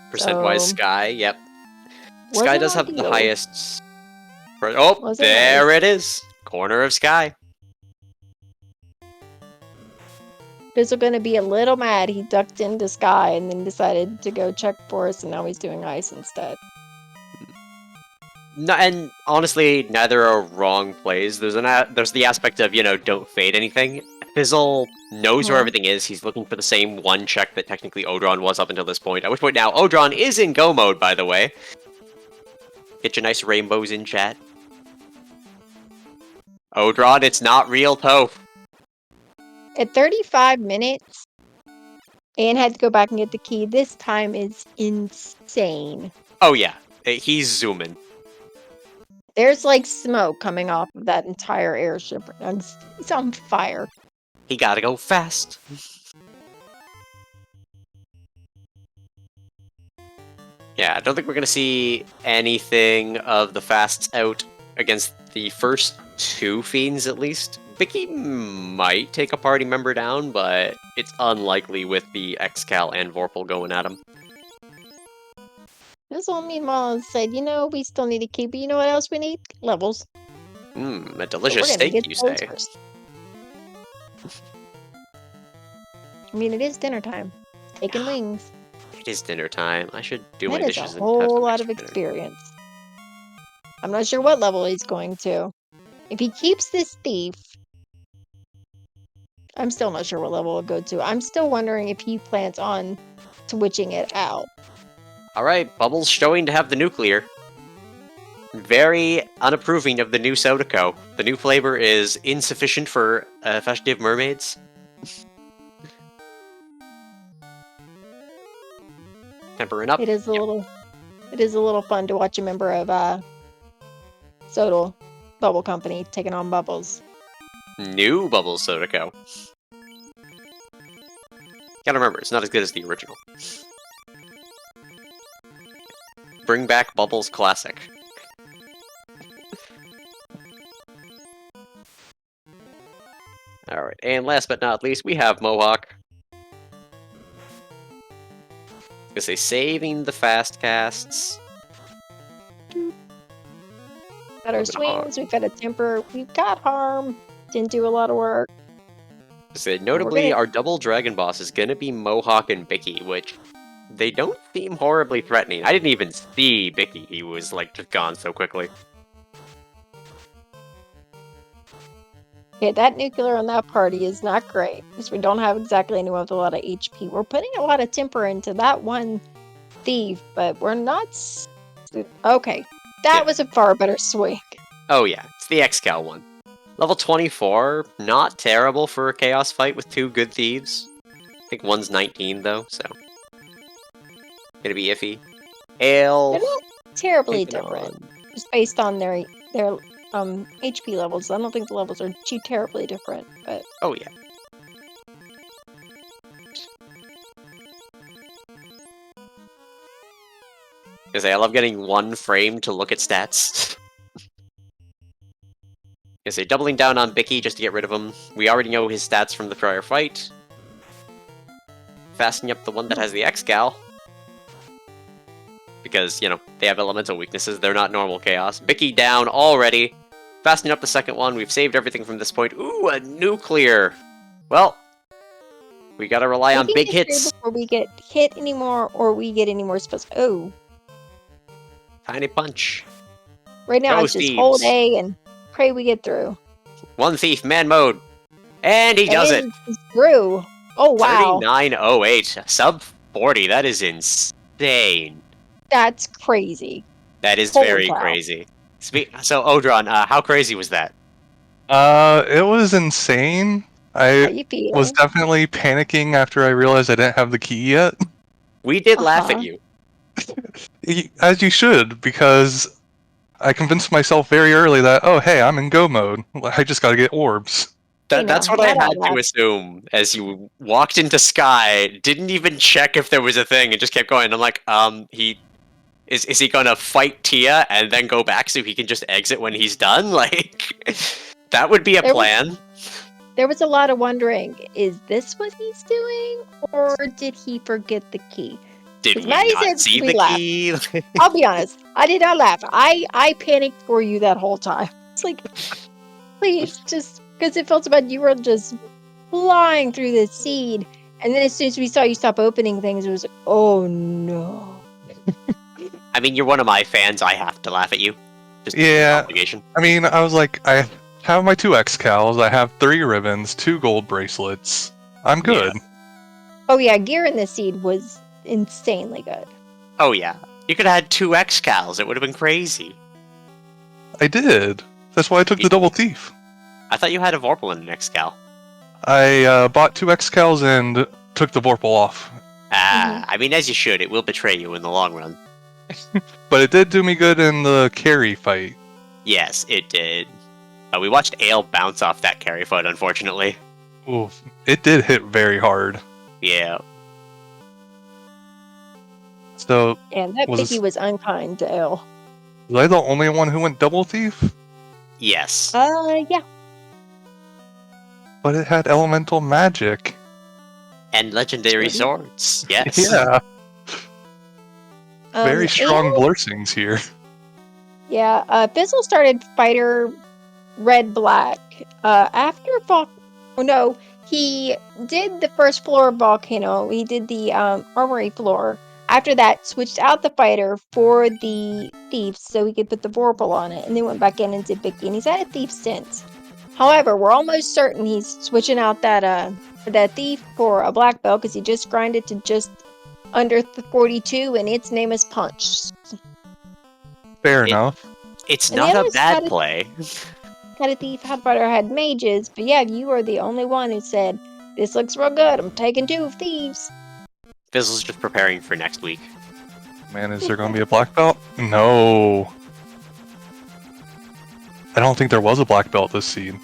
Percent-wise, Sky, yep. Sky does have the highest... Oh, there it is! Corner of Sky. Fizzle gonna be a little mad. He ducked into Sky and then decided to go check Forest, and now he's doing Ice instead. No, and honestly, neither are wrong plays. There's the aspect of, you know, don't fade anything. Fizzle knows where everything is. He's looking for the same one check that technically Odoron was up until this point. At which point now, Odoron is in go mode, by the way. Get your nice rainbows in chat. Odoron, it's not real Toph. At 35 minutes, Anne had to go back and get the key. This time is insane. Oh yeah, he's zooming. There's like smoke coming off of that entire airship. He's on fire. He gotta go fast. Yeah, I don't think we're gonna see anything of the fasts out against the first 2 fiends, at least. Vicky might take a party member down, but it's unlikely with the Excal and Vorpal going at him. Fizzle, meanwhile, said, you know, we still need a key, but you know what else we need? Levels. A delicious steak, you say. First. I mean, it is dinner time. Steak and wings. It is dinner time. I should do my dishes. That is a whole lot of experience. I'm not sure what level he's going to. If he keeps this thief, I'm still not sure what level it'll go to. I'm still wondering if he plans on switching it out. Alright, Bubbles showing to have the nuclear. Very unapproving of the new Sodako. The new flavor is insufficient for festive mermaids. Tempering up. It is a little fun to watch a member of Sodal Bubble Company taking on Bubbles. New Bubbles Sodako. Gotta remember, it's not as good as the original. Bring back Bubbles Classic. Alright, and last but not least, we have Mohawk. I was gonna say, saving the fast casts. Got our swings, we've got a temper, we've got harm. Didn't do a lot of work. So notably, our double dragon boss is gonna be Mohawk and Bicky, which they don't seem horribly threatening. I didn't even see Bicky; he was like just gone so quickly. Yeah, that nuclear on that party is not great because we don't have exactly anyone with a lot of HP. We're putting a lot of temper into that one thief, but we're not. Okay, that was a far better swing. Oh yeah, it's the X-Cal one. Level 24, not terrible for a Chaos fight with two good thieves. I think one's 19 though, so gonna be iffy. Ale. They're not terribly different, just based on their HP levels. I don't think the levels are too terribly different, but oh yeah. I love getting one frame to look at stats. Doubling down on Bicky just to get rid of him. We already know his stats from the prior fight. Fastening up the one that has the X-Gal. Because, you know, they have elemental weaknesses. They're not normal chaos. Bicky down already. Fastening up the second one. We've saved everything from this point. Ooh, a nuclear! Well, we gotta rely on big hits. Before we get hit anymore, or we get any more spells. Oh. Tiny punch. Right now, it's just hold A and pray we get through. One thief, man mode. And he does it. He's through. Oh, wow. 3908. Sub 40. That is insane. That's crazy. That is very crazy. So, Odron, how crazy was that? It was insane. I feeling? Was definitely panicking after I realized I didn't have the key yet. We did laugh at you. As you should, because I convinced myself very early that, oh, hey, I'm in go mode. I just gotta get orbs. That's what I had to assume as you walked into Sky, didn't even check if there was a thing, and just kept going. I'm like, is he gonna fight Tia and then go back so he can just exit when he's done? Like, that would be a plan. There was a lot of wondering, is this what he's doing? Or did he forget the key? Did we not see the key? I'll be honest, I did not laugh. I panicked for you that whole time. It's like, please, just because it felt about you were just flying through the seed. And then as soon as we saw you stop opening things, it was like, oh no. I mean, you're one of my fans. I have to laugh at you. Just obligation. I mean, I was like, I have my 2 X-Cals, I have 3 ribbons, 2 gold bracelets. I'm good. Yeah. Oh yeah, gear in the seed was insanely good. Oh yeah. You could have had 2 X-Cals. It would have been crazy. I did. That's why I took the double thief. I thought you had a Vorpal in an X-Cal. I bought 2 X-Cals and took the Vorpal off. I mean, as you should. It will betray you in the long run. But it did do me good in the carry fight. Yes, it did. We watched Ale bounce off that carry fight, unfortunately. Oof. It did hit very hard. Yeah. So, and that Bicky was unkind to Ale. Was I the only one who went double thief? Yes. Yeah. But it had elemental magic. And legendary swords. Yes. Yeah. Very strong blessings here. Yeah, Fizzle started fighter red-black. After he did the first floor of Volcano. He did the armory floor. After that, switched out the fighter for the thieves so he could put the Vorpal on it, and then went back in and did Bicky, and he's had a thief since. However, we're almost certain he's switching out that thief for a black belt because he just grinded to just under 42, and its name is Punch. Fair enough. It's And the not a others bad had a- play. Had a thief, had fighter, had mages, but yeah, you are the only one who said, "This looks real good, I'm taking 2 thieves." Fizzle's just preparing for next week. Man, is there going to be a black belt? No. I don't think there was a black belt this seed.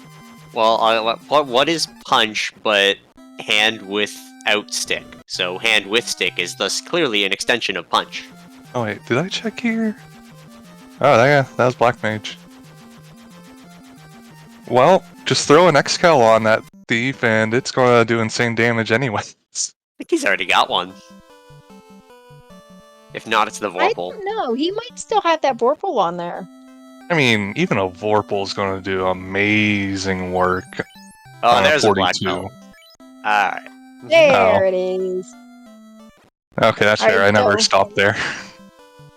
Well, what is punch but hand without stick? So hand with stick is thus clearly an extension of punch. Oh wait, did I check here? Oh, yeah, that was black mage. Well, just throw an Excal on that thief and it's going to do insane damage anyways. I think he's already got one. If not, it's the I Vorpal. don't know. He might still have that Vorpal on there. I mean, even a Vorpal is going to do amazing work. Oh, there's a black 42. belt. Alright. There it is. Okay, that's fair. I never stopped there.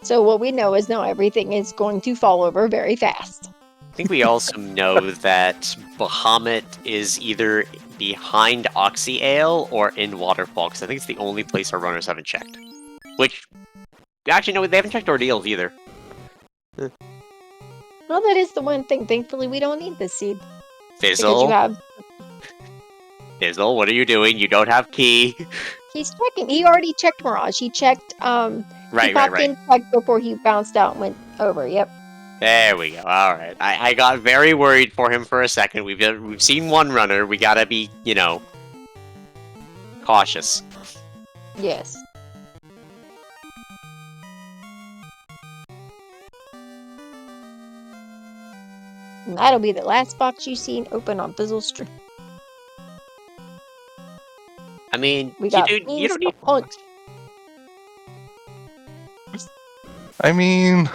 So what we know is now everything is going to fall over very fast. I think we also know that Bahamut is either behind Oxy Ale or in Waterfall, because I think it's the only place our runners haven't checked. Which, actually, no, they haven't checked Ordeals either. Well, that is the one thing. Thankfully, we don't need this seed. Because you Fizzle, have... Fizzle, what are you doing? You don't have key. He's checking. He already checked Mirage. He checked, he Right. popped in checked before he bounced out and went over. Yep. There we go. All right. I got very worried for him for a second. We've seen one runner. We gotta be, cautious. Yes. And that'll be the last box you've seen open on Fizzle Stream. I mean, We got you don't need punch. I mean,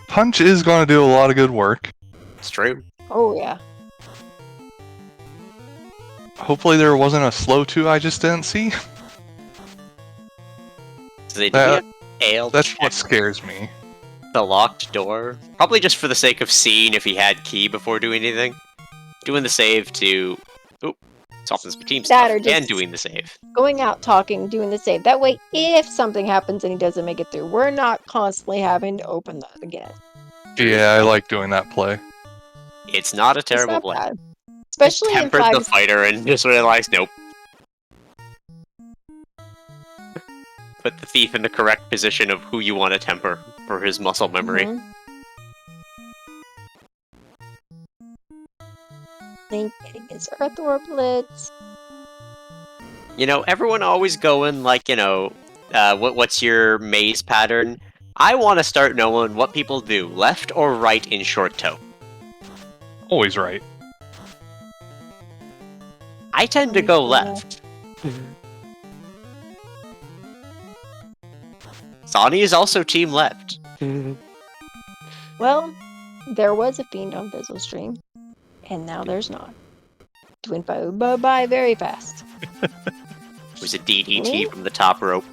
punch is going to do a lot of good work. It's true. Oh yeah. Hopefully there wasn't a slow 2 I just didn't see. So they do have ale. That's check what scares me. the locked door. Probably just for the sake of seeing if he had key before doing anything. Doing the save to softens my team That stuff or just- and doing the save. Going out, talking, doing the save. That way, if something happens and he doesn't make it through, we're not constantly having to open that again. Yeah, I like doing that play. It's not a It's terrible not play. bad. Especially in Tempered the 5. fighter and just realized, nope. Put the thief in the correct position of who you want to temper for his muscle memory. Mhm. Link getting his Earth Orblets. Everyone always going like, what's your maze pattern? I want to start knowing what people do, left or right in short toe. Always right. I tend to go left. Sonny is also team left. Well, there was a fiend on Fizzle Stream, and now there's not. Twin bye very fast. It was a DDT from the top rope.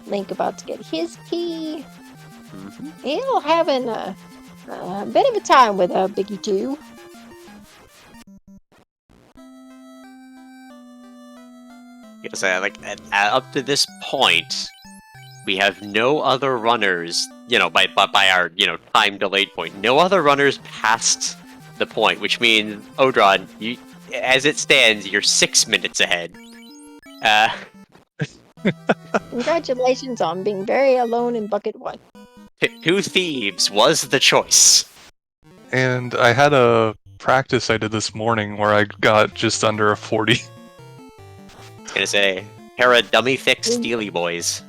Link about to get his key. Mhm. He'll having a bit of a time with Biggie 2. Yes, up to this point, we have no other runners, by our, time delayed point, no other runners past the point, which means, Odron, as it stands, you're 6 minutes ahead. Congratulations on being very alone in Bucket 1. 2 thieves was the choice. And I had a practice I did this morning where I got just under a 40. I was gonna say, pair of dummy thick Steely boys.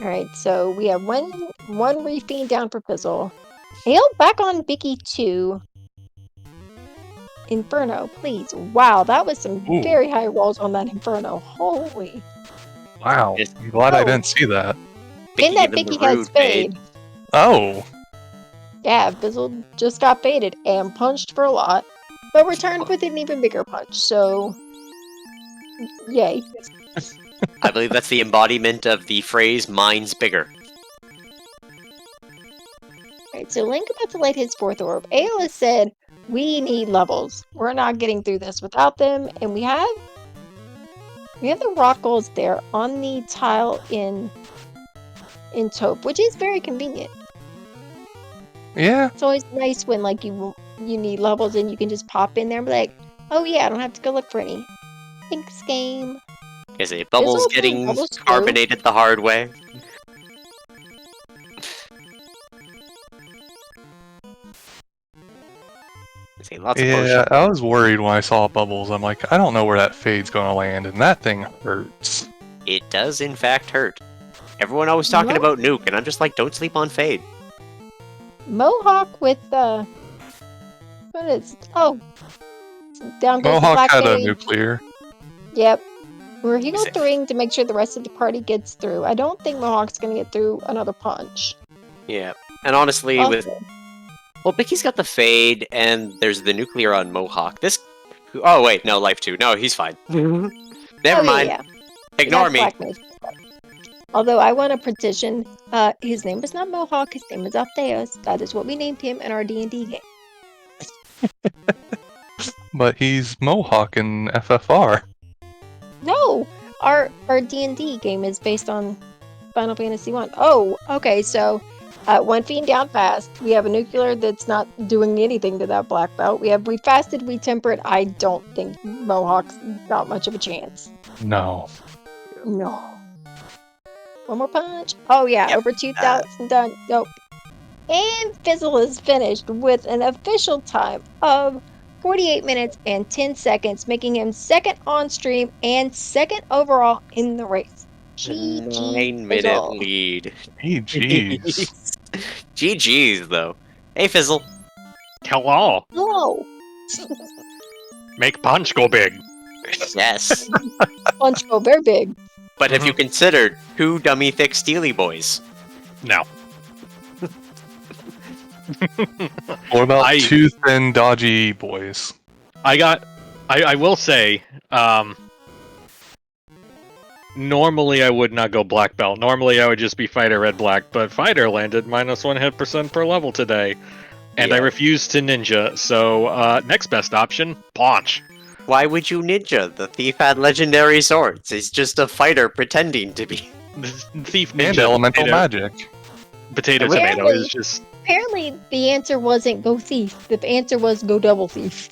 Alright, so we have one refiend down for Fizzle. Ale back on Biggie 2. Inferno, please. Wow, that was some Ooh. very high rolls on that Inferno. Holy. Wow, Yes. I'm glad I Oh. didn't see that. In that even the Biggie has rude Spade. Oh, Yeah, Fizzle just got baited and punched for a lot, but returned with an even bigger punch, so... Yay. I believe that's the embodiment of the phrase, mine's bigger. Alright, so Link about to light his 4th orb. Ale has said, we need levels. We're not getting through this without them, and we have We have the rock goals there on the tile in Taupe, which is very convenient. Yeah. It's always nice when like you need levels and you can just pop in there and be like, oh yeah, I don't have to go look for any. Thanks, game. Is it Bubbles also getting Bubbles too. carbonated the hard way? See, lots of Yeah, potions. I was worried when I saw Bubbles. I'm like, I don't know where that fade's gonna land, and that thing hurts. It does in fact hurt. Everyone always talking about Nuke, and I'm just like, don't sleep on Fade. Mohawk with what is down goes the Mohawk had a Blackberry. nuclear. Yep. Where he Is goes it- the ring to make sure the rest of the party gets through. I don't think Mohawk's gonna get through another punch. Yeah, and honestly, with well, Bicky's got the Fade, and there's the nuclear on Mohawk. This. Oh wait, no, Life 2. No, he's fine. Never mind. Yeah. Ignore That's me. Black Mage. Although I want to petition, his name was not Mohawk, his name was Altheus. That is what we named him in our D&D game. But he's Mohawk in FFR. No! Our D&D game is based on Final Fantasy 1. Oh, okay, so one fiend down fast. We have a nuclear that's not doing anything to that black belt. We fasted, we tempered. I don't think Mohawk's got much of a chance. No. No. One more punch. Oh yeah, Yep. over 2,000 done. Nope. And Fizzle is finished with an official time of 48 minutes and 10 seconds, making him second on stream and second overall in the race. GG 9-minute Fizzle. lead. Hey, jeez. GG's though. Hey Fizzle. Hello. No. Make punch go big. Yes. Punch go very big. But have you considered 2 dummy thick Steely boys? No. What about I- 2 thin, dodgy boys? I will say, normally I would not go black belt. Normally I would just be fighter red black, but fighter landed -1 hit percent per level today. And I Yeah. refused to ninja, so next best option, punch. Why would you ninja? The thief had legendary swords. He's just a fighter pretending to be. Thief ninja And elemental potato, magic. potato Apparently- tomato is just Apparently, the answer wasn't go thief. The answer was go double thief.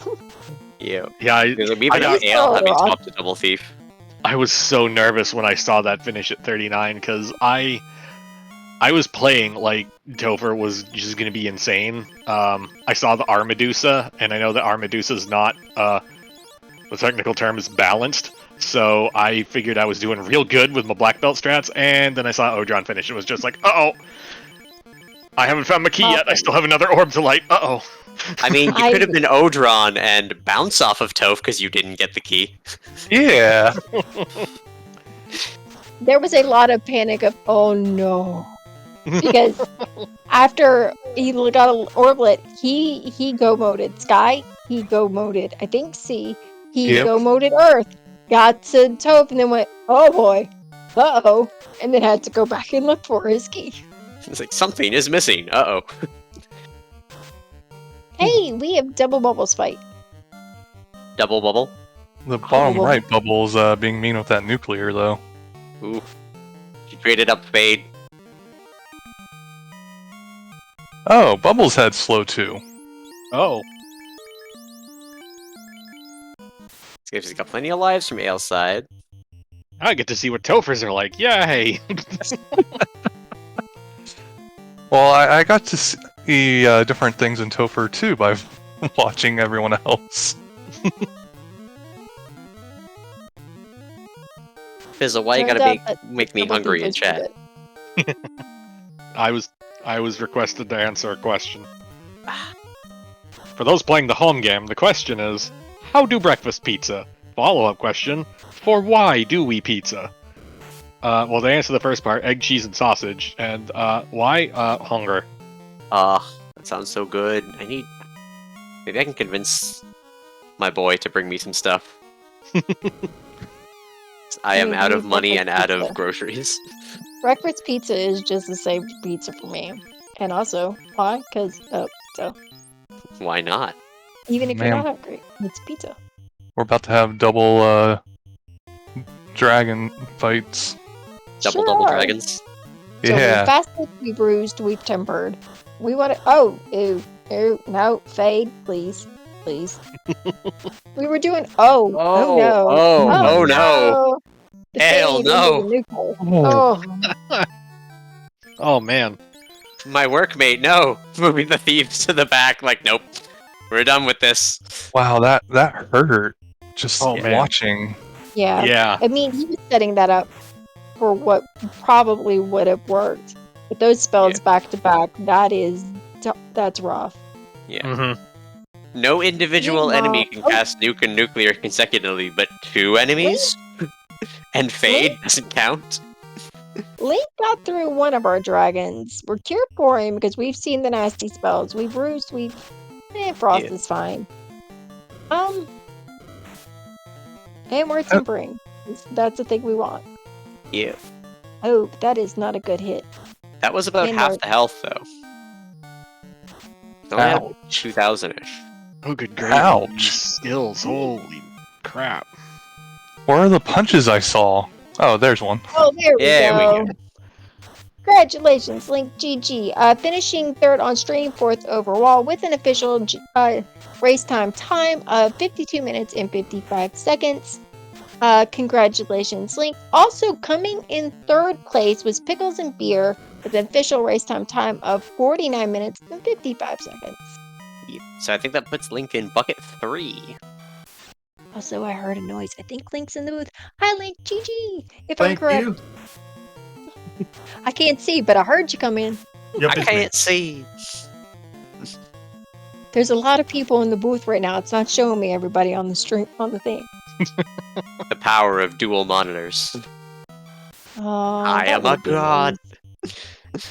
Yeah. yeah. We've I been got- AL having Oh, swapped to double thief. I was so nervous when I saw that finish at 39 because I was playing like Topher was just gonna be insane. I saw the Armadusa, and I know that Armadusa is not the technical term is balanced. So I figured I was doing real good with my black belt strats, and then I saw Odron finish. It was just like, uh-oh, I haven't found my key yet. I still have another orb to light. Uh-oh. I mean, you could have been Odron and bounce off of Toph because you didn't get the key. Yeah. There was a lot of panic of, oh no. Because after he got an orblet, he go moded Sky, he go moded, I think C, he Yep. go moded Earth, got to Taupe, and then went, oh boy, uh-oh, and then had to go back and look for his key. It's like, something is missing. Uh-oh. Hey, we have double bubbles fight. Double bubble. The bottom well- right Bubbles being mean with that nuclear, though. Ooh. She traded up Fade. Oh, Bubbles had slow too. Oh. She's got plenty of lives from AL's side. I get to see what Tophers are like. Yay! Well, I got to see different things in Topher too by watching everyone else. Fizzle, why you Turns gotta out that make me double hungry thief in is chat? good. I was requested to answer a question. For those playing the home game, the question is, how do breakfast pizza? Follow-up question, for why do we pizza? Well, to answer the first part, egg, cheese, and sausage. And why? Hunger. That sounds so good. Maybe I can convince my boy to bring me some stuff. I am out of money and out of groceries. Breakfast pizza is just the same pizza for me. And also, why? Because, so, Why not? even if you're Ma'am. not hungry, it's pizza. We're about to have double dragon fights. Double Sure. dragons. So Yeah. we've fasted, we bruised, we've tempered. We want to. Oh, ew, no, fade, please. We were doing. Oh no. Oh no. The Hell fade no. into the nuclear. Oh. Oh, Oh man. My workmate, no. Moving the thieves to the back, like, nope. We're done with this. Wow, that hurt. Just Oh, man. watching. yeah. Yeah. I mean, he was setting that up for what probably would have worked. But those spells back to back, that's rough. Yeah. Mm-hmm. No individual Yeah. enemy can cast nuke and nuclear consecutively, but 2 enemies? And fade doesn't count? Link got through one of our dragons. We're cured for him because we've seen the nasty spells. We've bruised, Frost Yeah. is fine. And we're tempering. That's the thing we want. Yeah. Oh, that is not a good hit. That was about And half our- the health, though. Only had Ouch. 2,000-ish. Oh, good grief. Ouch. These skills. Holy crap. Where are the punches I saw? Oh, there's one. Oh, there we There we go. go. Congratulations, Link GG. Finishing third on stream, fourth overall with an official race time of 52 minutes and 55 seconds. Congratulations, Link. Also coming in third place was Pickles and Beer with an official race time of 49 minutes and 55 seconds. Yep. So I think that puts Link in bucket 3. Also, I heard a noise. I think Link's in the booth. Hi, Link. GG. If I'm Thank correct. you. I can't see, but I heard you come in. Yep, I it's me. can't see. There's a lot of people in the booth right now. It's not showing me everybody on the stream on the thing. The power of dual monitors. I That am a would be god. nice.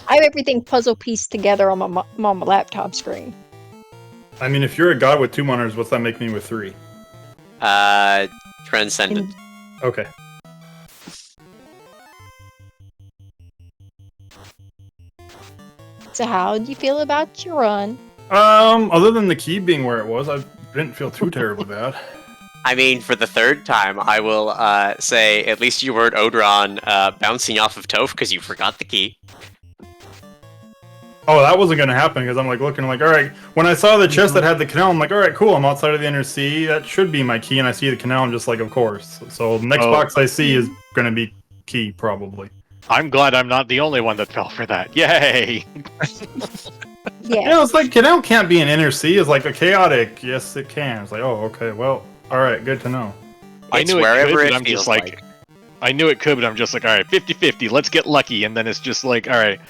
I have everything puzzle pieced together on my laptop screen. I mean, if you're a god with 2 monitors, what's that make me with 3? Transcendent. Okay. So how do you feel about your run? Other than the key being where it was, I didn't feel too terribly bad. I mean, for the third time, I will say at least you weren't Odron bouncing off of Toph because you forgot the key. Oh, that wasn't gonna happen because I'm like looking like, all right. When I saw the chest that had the canal, I'm like, all right, cool. I'm outside of the inner sea. That should be my key, and I see the canal. I'm just like, of course. So the next Oh. box I see is gonna be key probably. I'm glad I'm not the only one that fell for that. Yay! Yeah. You know, it's like canal can't be an inner sea. It's like a chaotic. Yes, it can. It's like, oh, okay, well, all right, good to know. I It's knew it wherever could, it but I'm feels just like, I knew it could, but I'm just like, all right, 50-50, let's get lucky. And then it's just like, all right,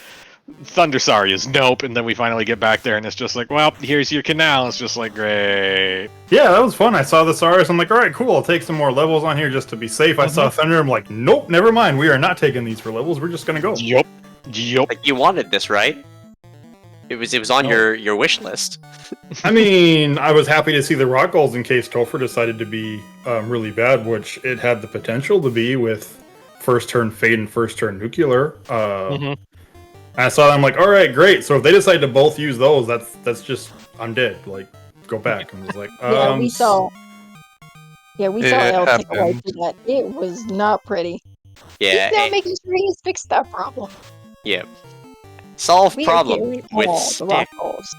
Thundersari is nope. And then we finally get back there, and it's just like, well, here's your canal. It's just like, great. Yeah, that was fun. I saw the Saurus. I'm like, all right, cool. I'll take some more levels on here just to be safe. I saw Thunder. I'm like, nope, never mind. We are not taking these for levels. We're just gonna go. Yup. Like, you wanted this, right? It was on Oh. your wish list. I mean, I was happy to see the rock goals in case Topher decided to be really bad, which it had the potential to be with first turn Fade and first turn Nuclear. I saw that, I'm like, all right, great. So if they decide to both use those, that's just, I'm dead. Like, go back. And was like, Yeah, we saw. Yeah, we saw It El take away happened. through that. It was not pretty. Yeah. He's now making sure he's fixed that problem. Yeah. Solve We problem are doing with all the rock stick. goals.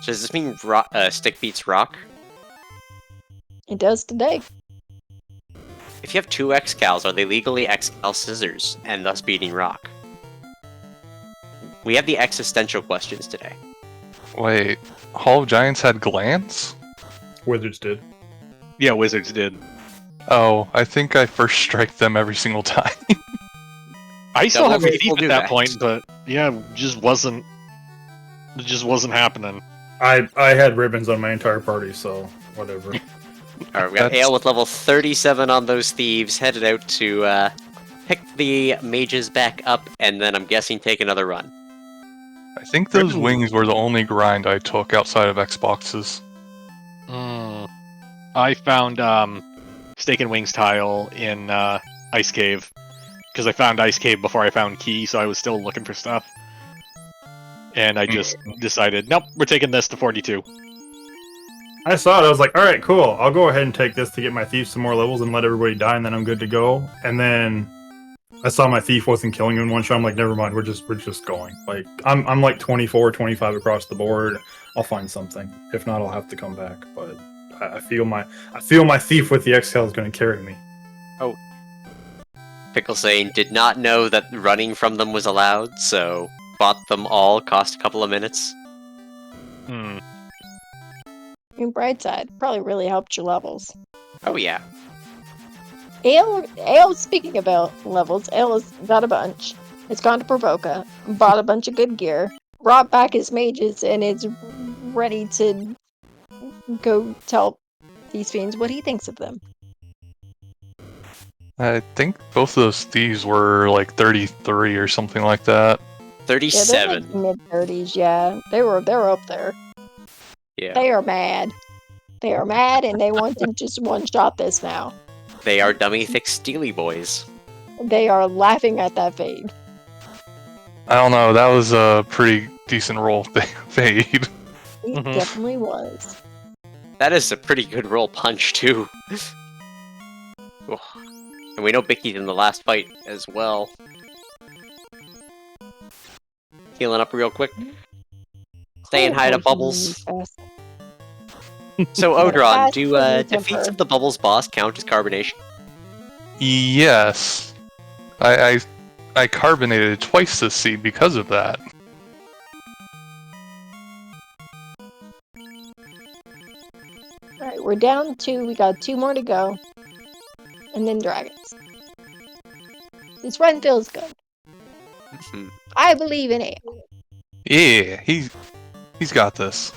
Does this mean stick beats rock? It does today. If you have 2 Excals, are they legally Excal scissors and thus beating rock? We have the existential questions today. Wait, Hall of Giants had glands? Wizards did. Yeah, Wizards did. Oh, I think I first strike them every single time. I still Double have faith Thief will at do that that. point, but yeah, it just wasn't happening. I had ribbons on my entire party, so whatever. Alright, we got That's- Ale with level 37 on those thieves, headed out to pick the mages back up, and then I'm guessing take another run. I think those wings were the only grind I took outside of Xboxes. I found Steak and Wings tile in Ice Cave because I found Ice Cave before I found Key, so I was still looking for stuff. And I just decided, nope, we're taking this to 42. I saw it. I was like, all right, cool. I'll go ahead and take this to get my thief some more levels and let everybody die, and then I'm good to go. And then I saw my thief wasn't killing him in one shot. I'm like, never mind. We're just going. Like, I'm like 24, 25 across the board. I'll find something. If not, I'll have to come back. But I feel my thief with the exhale is going to carry me. Oh. Pickle saying did not know that running from them was allowed, so bought them all, cost a couple of minutes. Hmm. In bright side, probably really helped your levels. Oh yeah. Ale, speaking about levels, Ale has got a bunch. It's gone to Provoca, bought a bunch of good gear, brought back his mages, and is ready to go tell these fiends what he thinks of them. I think both of those thieves were like 33 or something like that. 37. Yeah, they're like mid-30s, yeah. They're up there. Yeah. They are mad. They are mad, and they want to just one-shot this now. They are dummy thick steely boys. They are laughing at that fade. I don't know, that was a pretty decent roll fade. It definitely was. That is a pretty good roll punch too. Oh. And we know Bicky's in the last fight as well. Healing up real quick. Staying high to bubbles. So Odron, do defeats of the bubbles boss count as carbonation? Yes. I carbonated twice this seed because of that. Alright, we're down 2. We got 2 more to go. And then dragons. This run feels good. I believe in it. Yeah, he's got this.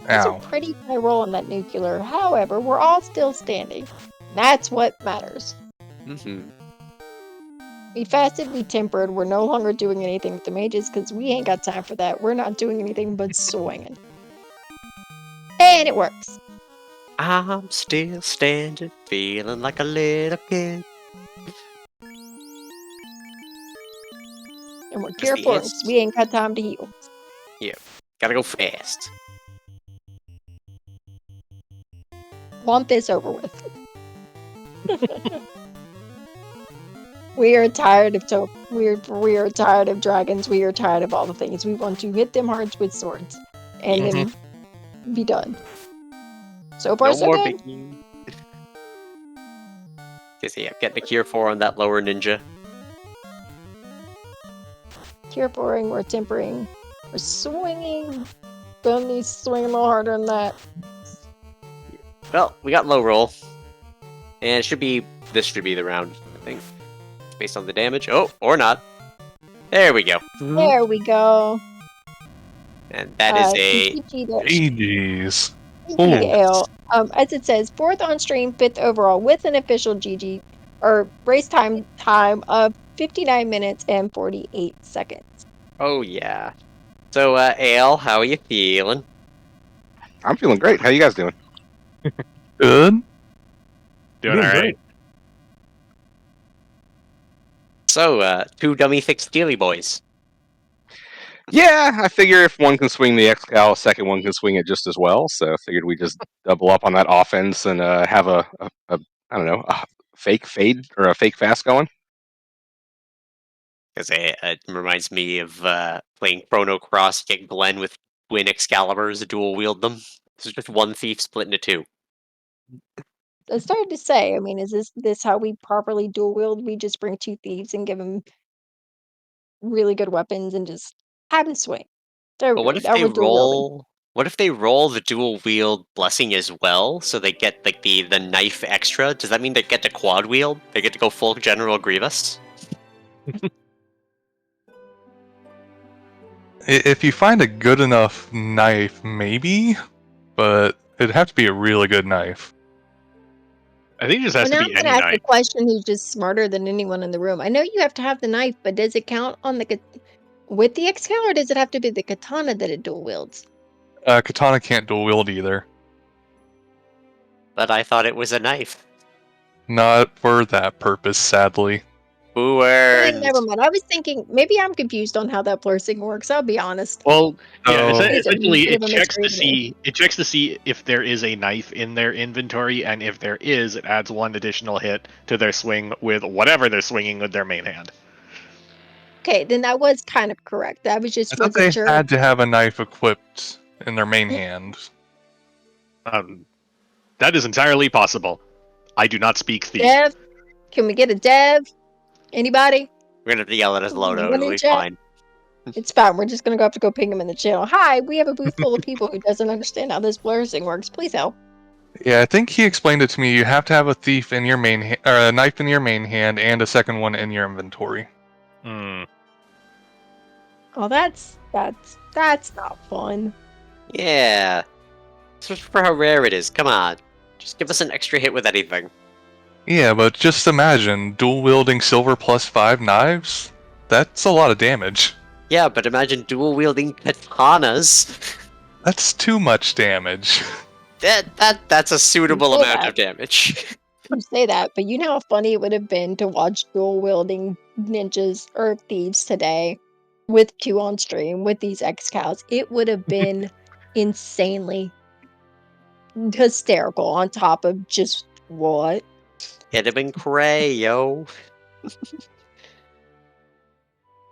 That's a Ow. pretty high roll on that nuclear. However, we're all still standing. That's what matters. We fasted, we tempered. We're no longer doing anything with the mages because we ain't got time for that. We're not doing anything but swinging. And it works. I'm still standing, feeling like a little kid. And we're careful because we ain't got time to heal. Yeah, gotta go fast. Want this over with. We are tired of we are tired of dragons. We are tired of all the things. We want to hit them hearts with swords and then be done. So far, No so more good. Bicky. Guess yeah, getting a cure 4 on that lower ninja. Cure 4ing, we're tempering, we're swinging. Gonna need to swing a little harder than that. Well, we got low roll. And it should be, this should be the round, I think. Based on the damage. Oh, or not. There we go. There we go. And that is a... GG's. GG. As it says, 4th on stream, 5th overall, with an official GG, or race time of 59 minutes and 48 seconds. Oh, yeah. So, Ale, how are you feeling? I'm feeling great. How you guys doing? Good. Doing all right. So, 2 dummy thick steely boys. Yeah, I figure if one can swing the Excal, second one can swing it just as well. So I figured we just double up on that offense and have a I don't know, a fake fade or a fake fast going. Because it reminds me of playing Chrono Cross. You get Glenn with twin Excaliburs to dual wield them. So just one thief split into 2. I started to say, I mean, is this how we properly dual wield? We just bring 2 thieves and give them really good weapons and just have them swing. But what if they roll? What if they roll the dual wield blessing as well, so they get like the knife extra? Does that mean they get to quad wield? They get to go full General Grievous? If you find a good enough knife, maybe, but it'd have to be a really good knife. I think it just has to be any ask knife. a question who's just smarter than anyone in the room. I know you have to have the knife, but does it count on with the Excal, or does it have to be the katana that it dual wields? Katana can't dual wield either. But I thought it was a knife. Not for that purpose, sadly. Who Wait, earned? never mind. I was thinking maybe I'm confused on how that blur thing works. I'll be honest. Well, yeah, Oh. It is a essentially bit it of a checks mystery to to me. see if there is a knife in their inventory, and if there is, it adds 1 additional hit to their swing with whatever they're swinging with their main hand. Okay, then that was kind of correct. I was I just thought wasn't they sure. had to have a knife equipped in their main hand. That is entirely possible. I do not speak thief. Dev, can we get a dev? Anybody? We're gonna have to yell at his loadout. One It'll in be chat? fine. It's fine. We're just gonna have to go ping him in the channel. Hi, we have a booth full of people who doesn't understand how this blur thing works. Please help. Yeah, I think he explained it to me. You have to have a thief in your main or a knife in your main hand and a second one in your inventory. Hmm. Oh, that's not fun. Yeah. Just for how rare it is. Come on. Just give us an extra hit with anything. Yeah, but just imagine dual wielding silver +5 knives. That's a lot of damage. Yeah, but imagine dual wielding katanas. That's too much damage. That's a suitable You say amount that. of damage. You say that, but you know how funny it would have been to watch dual wielding ninjas or thieves today with 2 on stream with these X cows. It would have been insanely hysterical on top of just what? It'd have been cray, yo.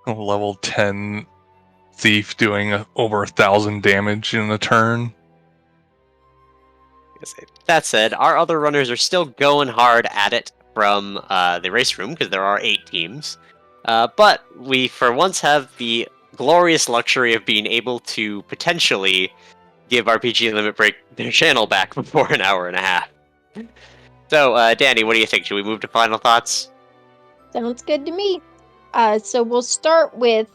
Level 10 thief doing over 1,000 damage in a turn. That said, our other runners are still going hard at it from the race room because there are 8 teams. But we, for once, have the glorious luxury of being able to potentially give RPG Limit Break their channel back before an hour and a half. So, Danny, what do you think? Should we move to final thoughts? Sounds good to me. So we'll start with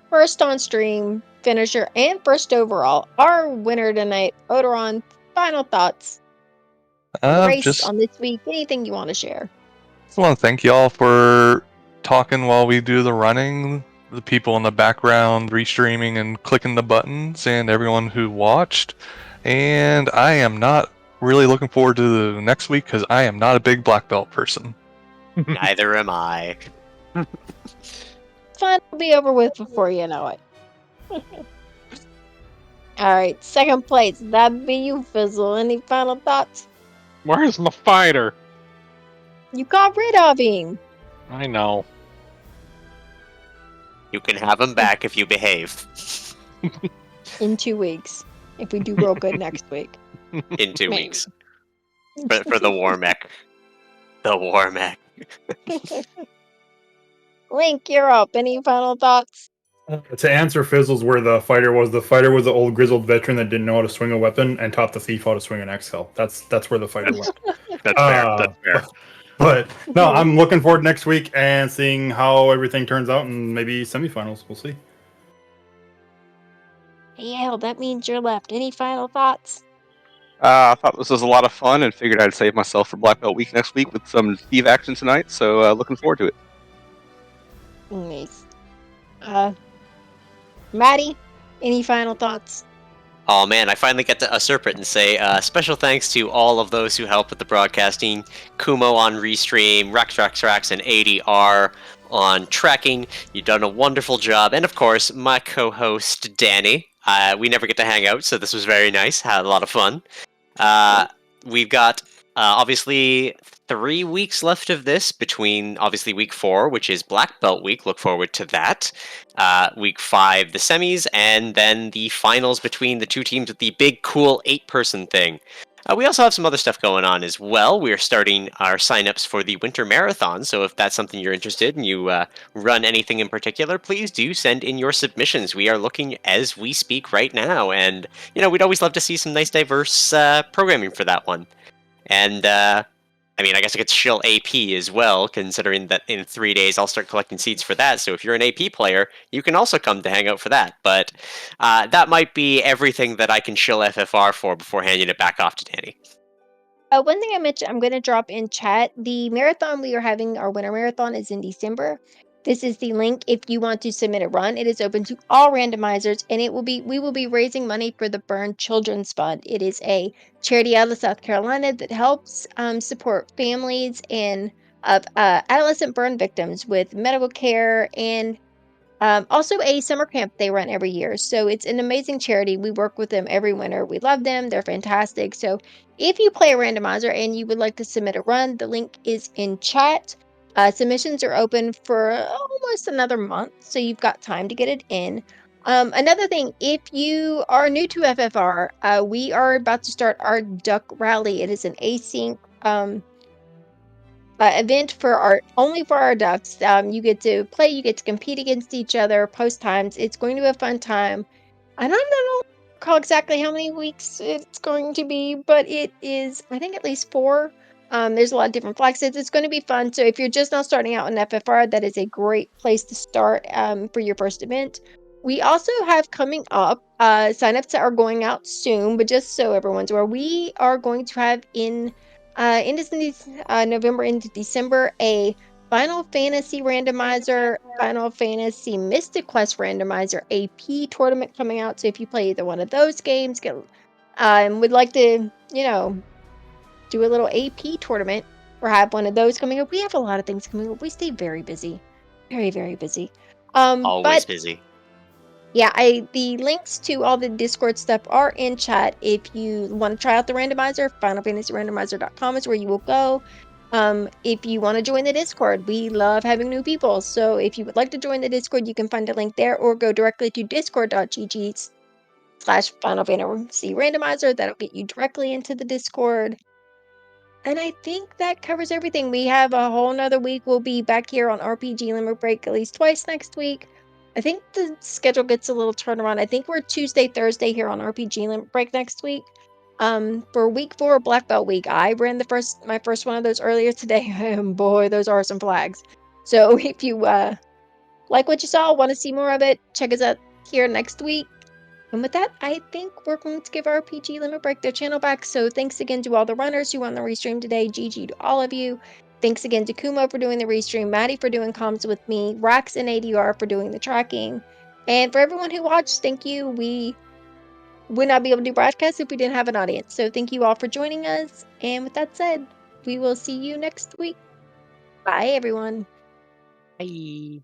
first on stream, finisher, and first overall. Our winner tonight, Odoron. Final thoughts on the race, Just on this week, anything you want to share. want to thank y'all for talking while we do the running, the people in the background restreaming and clicking the buttons, and everyone who watched. And I am not really looking forward to the next week because I am not a big black belt person. Neither am I. Fun will be over with before you know it. Alright, second place. That'd be you, Fizzle. Any final thoughts? Where's my fighter? You got rid of him. I know. You can have him back if you behave. In 2 weeks. If we do real good next week. In 2 Maybe. weeks. For the war mech. The war mech. Link, you're up. Any final thoughts? To answer Fizzles where the fighter was the old grizzled veteran that didn't know how to swing a weapon and taught the thief how to swing an Excel. That's where the fighter went. That's fair. That's fair. But no, I'm looking forward to next week and seeing how everything turns out and maybe semifinals. We'll see. Hey, hell, that means you're left. Any final thoughts? I thought this was a lot of fun and figured I'd save myself for Black Belt Week next week with some thief action tonight. So looking forward to it. Nice. Maddie, any final thoughts? Oh man, I finally get to usurp it and say special thanks to all of those who helped with the broadcasting. Kumo on Restream, Rex, and ADR on tracking. You've done a wonderful job. And of course, my co-host, Danny. We never get to hang out, so this was very nice. Had a lot of fun. We've got, obviously, 3 weeks left of this between, obviously, week 4, which is Black Belt week. Look forward to that. Week 5, the semis, and then the finals between the 2 teams with the big, cool 8-person thing. We also have some other stuff going on as well. We're starting our signups for the Winter Marathon, so if that's something you're interested in, you run anything in particular, please do send in your submissions. We are looking as we speak right now, and, we'd always love to see some nice, diverse programming for that one. And, I mean, I guess I could shill AP as well, considering that in 3 days I'll start collecting seeds for that. So if you're an AP player, you can also come to hang out for that. But that might be everything that I can shill FFR for before handing it back off to Danny. One thing I mentioned, I'm going to drop in chat. The marathon we are having, our winter marathon, is in December. This is the link if you want to submit a run. It is open to all randomizers, and we will be raising money for the Burn Children's Fund. It is a charity out of South Carolina that helps support families and of adolescent burn victims with medical care and also a summer camp they run every year. So it's an amazing charity. We work with them every winter. We love them. They're fantastic. So if you play a randomizer and you would like to submit a run, the link is in chat. Submissions are open for almost another month, so you've got time to get it in. Another thing, if you are new to FFR, we are about to start our Duck Rally. It is an async event only for our ducks. You get to play, you get to compete against each other, post times. It's going to be a fun time. I don't recall exactly how many weeks it's going to be, but it is, I think, at least 4. There's a lot of different flags. It's going to be fun. So if you're just now starting out in FFR, that is a great place to start for your first event. We also have coming up, signups are going out soon, but just so everyone's aware, we are going to have November into December, a Final Fantasy randomizer, Final Fantasy Mystic Quest randomizer AP tournament coming out. So if you play either one of those games, would like to, do a little AP tournament or have one of those coming up. We have a lot of things coming up. We stay very busy, very, very busy. Always But busy. yeah, the links to all the Discord stuff are in chat. If you want to try out the randomizer, FinalFantasyRandomizer.com is where you will go. If you want to join the Discord, we love having new people. So if you would like to join the Discord, you can find a link there or go directly to discord.gg/Final Fantasy Randomizer. That'll get you directly into the Discord. And I think that covers everything. We have a whole nother week. We'll be back here on RPG Limit Break at least twice next week. I think the schedule gets a little turned around. I think we're Tuesday, Thursday here on RPG Limit Break next week. For week 4, Black Belt week, I ran my first one of those earlier today. And boy, those are some flags. So if you like what you saw, want to see more of it, check us out here next week. And with that, I think we're going to give RPG Limit Break their channel back. So thanks again to all the runners who won the restream today. GG to all of you. Thanks again to Kumo for doing the restream, Maddie for doing comms with me, Rax and ADR for doing the tracking. And for everyone who watched, thank you. We would not be able to do broadcasts if we didn't have an audience. So thank you all for joining us. And with that said, we will see you next week. Bye, everyone. Bye.